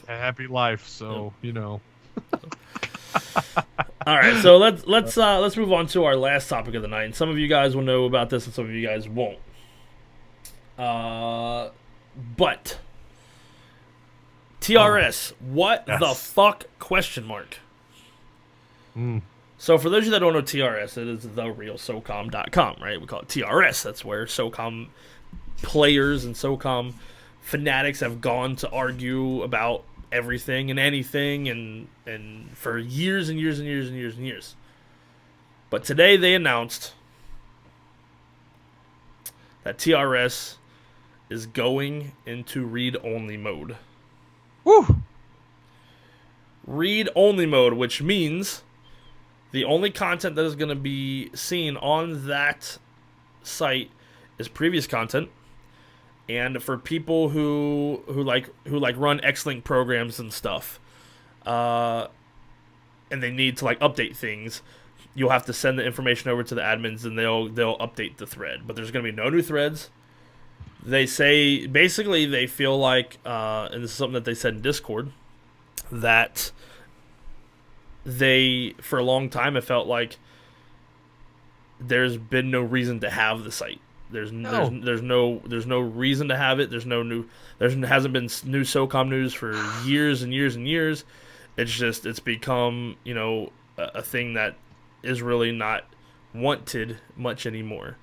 Speaker 2: happy life. So All
Speaker 1: right, so let's move on to our last topic of the night. And some of you guys will know about this, and some of you guys won't. But. TRS, what the fuck? ? So for those of you that don't know TRS, it is therealsocom.com, right? We call it TRS. That's where SOCOM players and SOCOM fanatics have gone to argue about everything and anything and for years and years and years and years and years. But today they announced that TRS is going into read-only mode.
Speaker 2: Woo!
Speaker 1: Read-only mode, which means the only content that is going to be seen on that site is previous content, and for people who run X-Link programs and stuff, and they need to update things, you'll have to send the information over to the admins, and they'll update the thread. But there's going to be no new threads. They say, basically, they feel like, and this is something that they said in Discord, that they, for a long time, have felt like there's been no reason to have the site. There's no reason to have it. There hasn't been new SOCOM news for years and years and years. It's become, a thing that is really not wanted much anymore.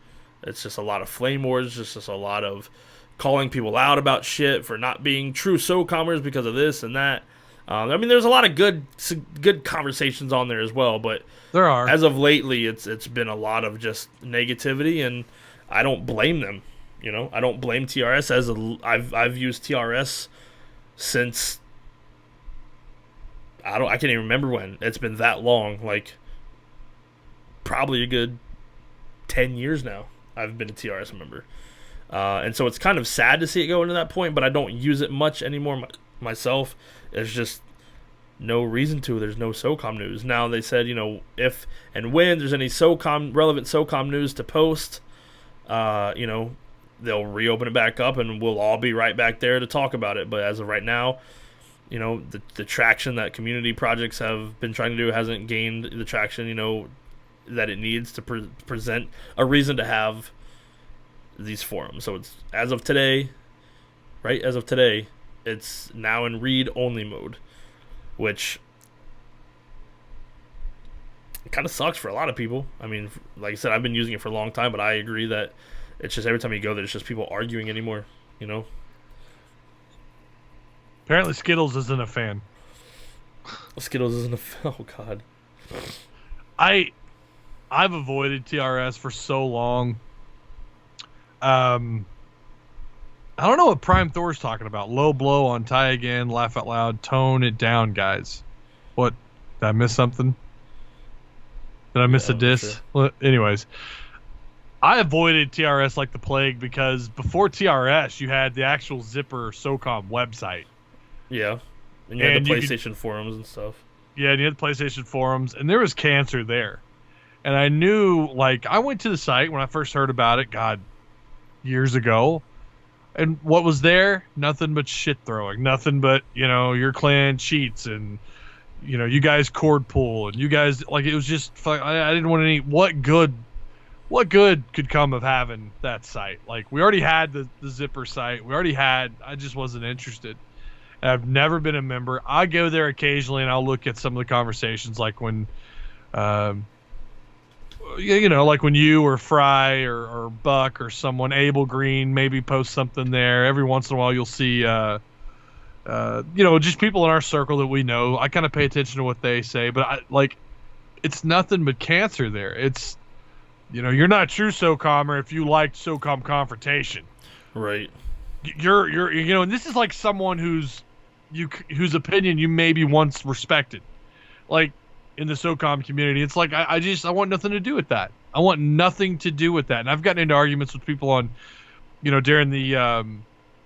Speaker 1: It's just a lot of flame wars, just a lot of calling people out about shit for not being true SOCOMers because of this and that. There's a lot of good conversations on there as well, but
Speaker 2: there are.
Speaker 1: As of lately, it's been a lot of just negativity, and I don't blame them. I don't blame TRS. I've used TRS since I can't even remember when. It's been that long, probably a good 10 years now. I've been a TRS member. And so it's kind of sad to see it go into that point, but I don't use it much anymore myself. There's just no reason to. There's no SOCOM news. Now they said, if and when there's any relevant SOCOM news to post, they'll reopen it back up and we'll all be right back there to talk about it. But as of right now, the traction that community projects have been trying to do hasn't gained the traction, that it needs to present a reason to have these forums. So it's as of today, it's now in read-only mode, which kind of sucks for a lot of people. I mean, like I said, I've been using it for a long time, but I agree that it's just every time you go there, it's just people arguing anymore,
Speaker 2: Apparently Skittles isn't a fan.
Speaker 1: Skittles isn't oh god.
Speaker 2: I've avoided TRS for so long. I don't know what Prime Thor's talking about. Low blow on Ty again, laugh out loud, tone it down, guys. What? Did I miss something? Did I miss a diss?
Speaker 1: Sure.
Speaker 2: Well, anyways, I avoided TRS like the plague because before TRS, you had the actual Zipper SOCOM website.
Speaker 1: Yeah. And you had the PlayStation forums and stuff.
Speaker 2: Yeah, and you had the PlayStation forums, and there was cancer there. And I knew, I went to the site when I first heard about it, God, years ago. And what was there? Nothing but shit throwing. Nothing but, your clan cheats and, you guys cord pull. And you guys, it was just, I didn't want any, what good could come of having that site? We already had the Zipper site. I just wasn't interested. And I've never been a member. I go there occasionally and I'll look at some of the conversations, like when, like when you or Fry or Buck or someone, Abel Green, maybe post something there. Every once in a while you'll see, just people in our circle that we know. I kind of pay attention to what they say, but it's nothing but cancer there. It's, you're not a true SOCOMmer if you liked SOCOM confrontation.
Speaker 1: Right.
Speaker 2: You're and this is like someone whose opinion you maybe once respected. In the SOCOM community, it's I want nothing to do with that. I want nothing to do with that. And I've gotten into arguments with people on, during the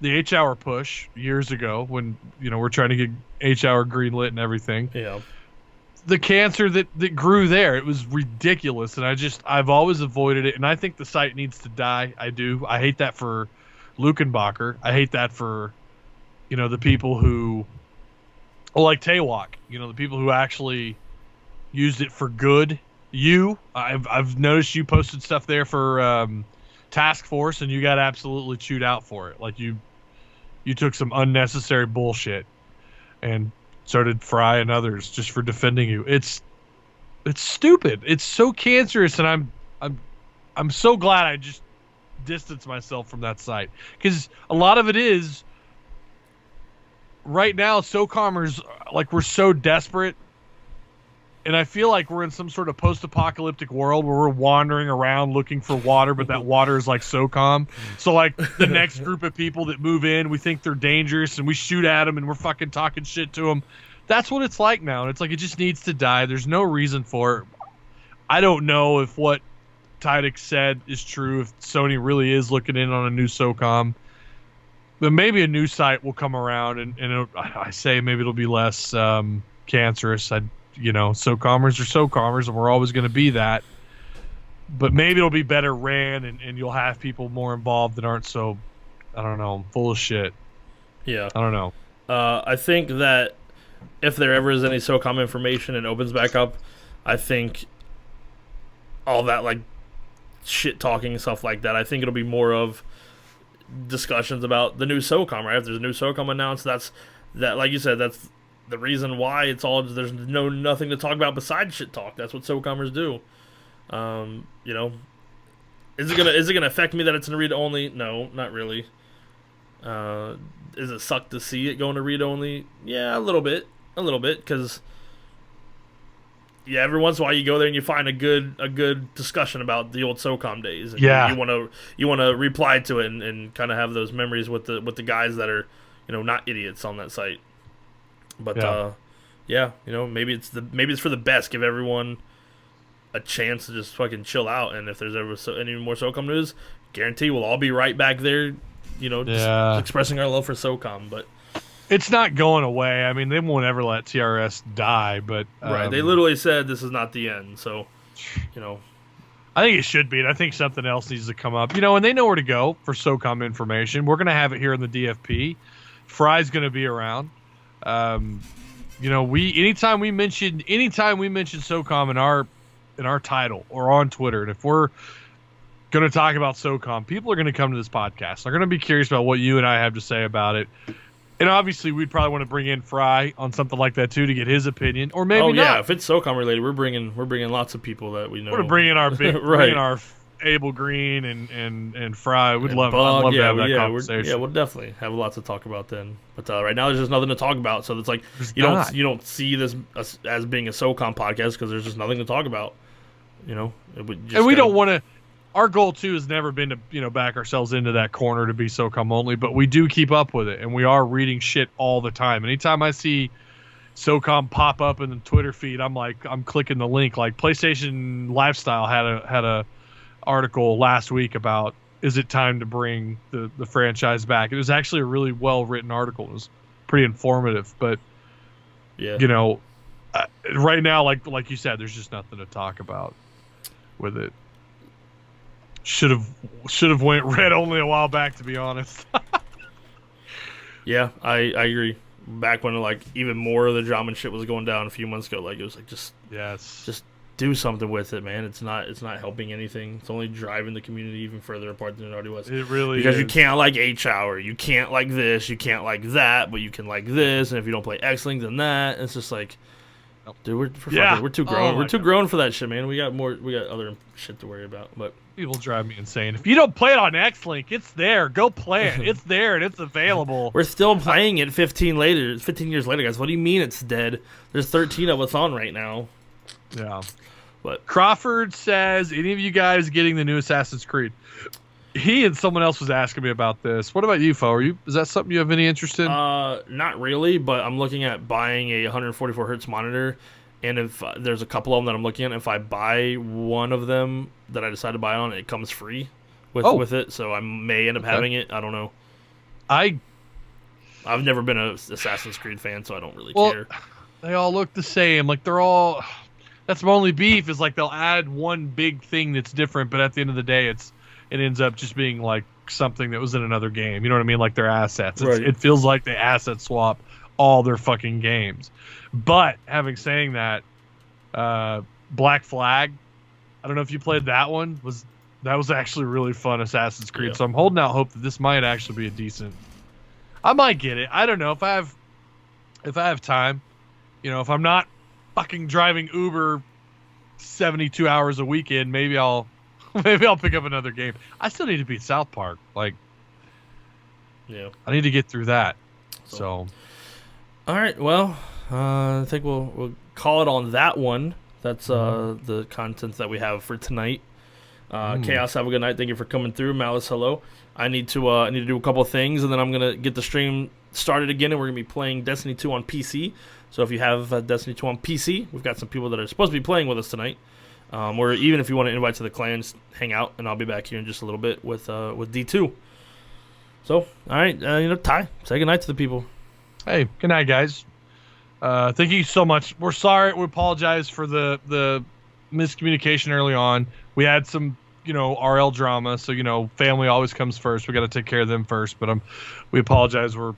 Speaker 2: H-Hour push years ago when, we're trying to get H-Hour greenlit and everything.
Speaker 1: Yeah.
Speaker 2: The cancer that grew there, it was ridiculous. And I've always avoided it. And I think the site needs to die. I do. I hate that for Lukenbacher. I hate that for, the people who, like Taywalk, the people who actually used it for good. I've noticed you posted stuff there for Task Force, and you got absolutely chewed out for it. You took some unnecessary bullshit, and so did Fry and others just for defending you. It's stupid. It's so cancerous, and I'm so glad I just distanced myself from that site, because a lot of it is right now. SOCOMers, we're so desperate. And I feel like we're in some sort of post-apocalyptic world where we're wandering around looking for water, but that water is like SOCOM. So, the next group of people that move in, we think they're dangerous, and we shoot at them, and we're fucking talking shit to them. That's what it's like now. And it's it just needs to die. There's no reason for it. I don't know if what Tidix said is true, if Sony really is looking in on a new SOCOM. But maybe a new site will come around, and I say maybe it'll be less cancerous. SOCOMers are SOCOMers, and we're always going to be that. But maybe it'll be better ran, and you'll have people more involved that aren't so, I don't know, full of shit.
Speaker 1: Yeah.
Speaker 2: I don't know.
Speaker 1: I think that if there ever is any SOCOM information and opens back up, I think all that, shit talking and stuff like that, I think it'll be more of discussions about the new SOCOM, right? If there's a new SOCOM announced, like you said, that's the reason why it's all, there's nothing to talk about besides shit talk. That's what SOCOMers do. Is it gonna affect me that it's in read only? No, not really. Is it suck to see it going to read only? Yeah, a little bit, because every once in a while you go there and you find a good discussion about the old SOCOM days. And
Speaker 2: yeah,
Speaker 1: you wanna reply to it and kind of have those memories with the guys that are not idiots on that site. But maybe it's for the best. Give everyone a chance to just fucking chill out. And if there's ever any more SOCOM news, guarantee we'll all be right back there, just expressing our love for SOCOM. But
Speaker 2: it's not going away. I mean, they won't ever let TRS die, but
Speaker 1: right, they literally said this is not the end. So,
Speaker 2: I think it should be, and I think something else needs to come up. And they know where to go for SOCOM information. We're going to have it here in the DFP. Fry's going to be around. Anytime we mention SOCOM in our title or on Twitter, and if we're going to talk about SOCOM, people are going to come to this podcast. They're going to be curious about what you and I have to say about it. And obviously, we'd probably want to bring in Fry on something like that too to get his opinion, or maybe not.
Speaker 1: Yeah, if it's SOCOM related, we're bringing lots of people that we know.
Speaker 2: We're bringing our bringing our Abel Green and Fry. I'd love to have that conversation.
Speaker 1: We'll definitely have lots to talk about then. But right now, there's just nothing to talk about. So it's like you don't see this as being a SOCOM podcast because there's just nothing to talk about. And we
Speaker 2: don't want to. Our goal too has never been to back ourselves into that corner to be SOCOM only, but we do keep up with it, and we are reading shit all the time. Anytime I see SOCOM pop up in the Twitter feed, I'm clicking the link. Like PlayStation Lifestyle had a article last week about is it time to bring the franchise back. It was actually a really well written article. It was pretty informative, but right now, like you said, there's just nothing to talk about with it. Should have went red only a while back, to be honest.
Speaker 1: Yeah, I agree. Back when even more of the drama and shit was going down a few months ago, it was just do something with it, man. It's not helping anything. It's only driving the community even further apart than it already was.
Speaker 2: It really
Speaker 1: because
Speaker 2: is.
Speaker 1: You can't like H-Hour, you can't like this, you can't like that, but you can like this, and if you don't play X-Link, then that. It's just like, dude, we're too grown. We're too grown for that shit, man. We got other shit to worry about. But
Speaker 2: people drive me insane. If you don't play it on X-Link, it's there. Go play it. It's there and it's available.
Speaker 1: We're still playing it 15 years later, guys. What do you mean it's dead? There's 13 of us on right now.
Speaker 2: Yeah.
Speaker 1: But
Speaker 2: Crawford says, any of you guys getting the new Assassin's Creed? He and someone else was asking me about this. What about you, Fo? Is that something you have any interest in?
Speaker 1: Not really, but I'm looking at buying a 144 hertz monitor, and if there's a couple of them that I'm looking at, if I buy one of them that I decide to buy on, it comes free with it, so I may end up having it. I don't know. I've never been an Assassin's Creed fan, so I don't really care.
Speaker 2: They all look the same. Like they're all. That's my only beef. Is they'll add one big thing that's different, but at the end of the day, it ends up just being like something that was in another game. You know what I mean? Like their assets.
Speaker 1: Right.
Speaker 2: It feels like they asset swap all their fucking games. But having saying that, Black Flag, I don't know if you played that one. That was actually really fun Assassin's Creed. Yeah. So I'm holding out hope that this might actually be a decent. I might get it. I don't know if I have time. If I'm not fucking driving Uber 72 hours a weekend, maybe I'll pick up another game. I still need to beat South Park. I need to get through that. So.
Speaker 1: All right. Well, I think we'll call it on that one. That's the content that we have for tonight. Chaos, have a good night. Thank you for coming through. Malice, hello. I need to do a couple of things, and then I'm gonna get the stream started again, and we're gonna be playing Destiny 2 on PC. So if you have Destiny 2 on PC, we've got some people that are supposed to be playing with us tonight. Or even if you want to invite to the clans, hang out, and I'll be back here in just a little bit with D2. So, all right, Ty, say good night to the people.
Speaker 2: Hey, good night, guys. Thank you so much. We're sorry. We apologize for the miscommunication early on. We had some, RL drama, so, family always comes first. We got to take care of them first, but we apologize. We're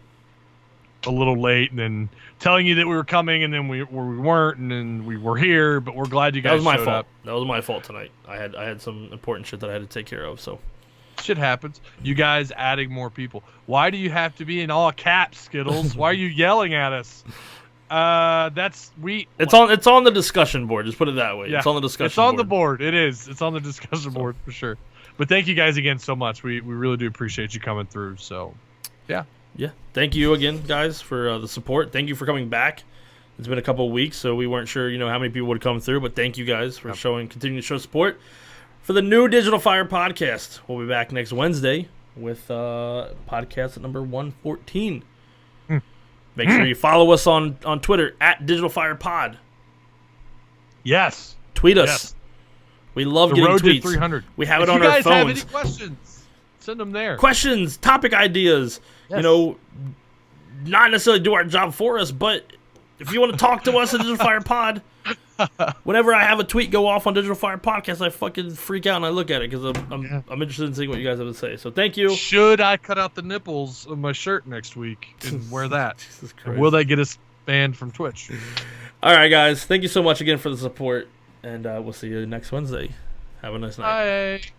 Speaker 2: a little late, and then telling you that we were coming, and then we weren't, and then we were here, but we're glad you guys showed up.
Speaker 1: That was my fault tonight. I had some important shit that I had to take care of, so.
Speaker 2: Shit happens. You guys adding more people. Why do you have to be in all caps, Skittles? Why are you yelling at us? It's
Speaker 1: on the discussion board. Just put it that way. Yeah, it's on the discussion board.
Speaker 2: It's on the board. It is. It's on the discussion board for sure. But thank you guys again so much. We really do appreciate you coming through. So, yeah.
Speaker 1: Yeah. Thank you again, guys, for the support. Thank you for coming back. It's been a couple of weeks, so we weren't sure, how many people would come through. But thank you guys for continuing to show support for the new Digital Fire podcast. We'll be back next Wednesday with podcast at number 114. Make sure you follow us on Twitter at Digital Fire Pod.
Speaker 2: Yes.
Speaker 1: Tweet us. We love
Speaker 2: The
Speaker 1: getting
Speaker 2: road
Speaker 1: tweets.
Speaker 2: to 300.
Speaker 1: We have
Speaker 2: if
Speaker 1: it on
Speaker 2: you
Speaker 1: our
Speaker 2: guys have
Speaker 1: phones.
Speaker 2: any questions, send them there.
Speaker 1: Questions, topic ideas.
Speaker 2: Yes.
Speaker 1: You know, not necessarily do our job for us, but if you want to talk to us at Digital Fire Pod, whenever I have a tweet go off on Digital Fire Podcast, I fucking freak out and I look at it because I'm interested in seeing what you guys have to say. So thank you.
Speaker 2: Should I cut out the nipples of my shirt next week and wear that?
Speaker 1: Jesus Christ.
Speaker 2: And will they get us banned from Twitch?
Speaker 1: All right, guys. Thank you so much again for the support, and we'll see you next Wednesday. Have a nice night.
Speaker 2: Bye.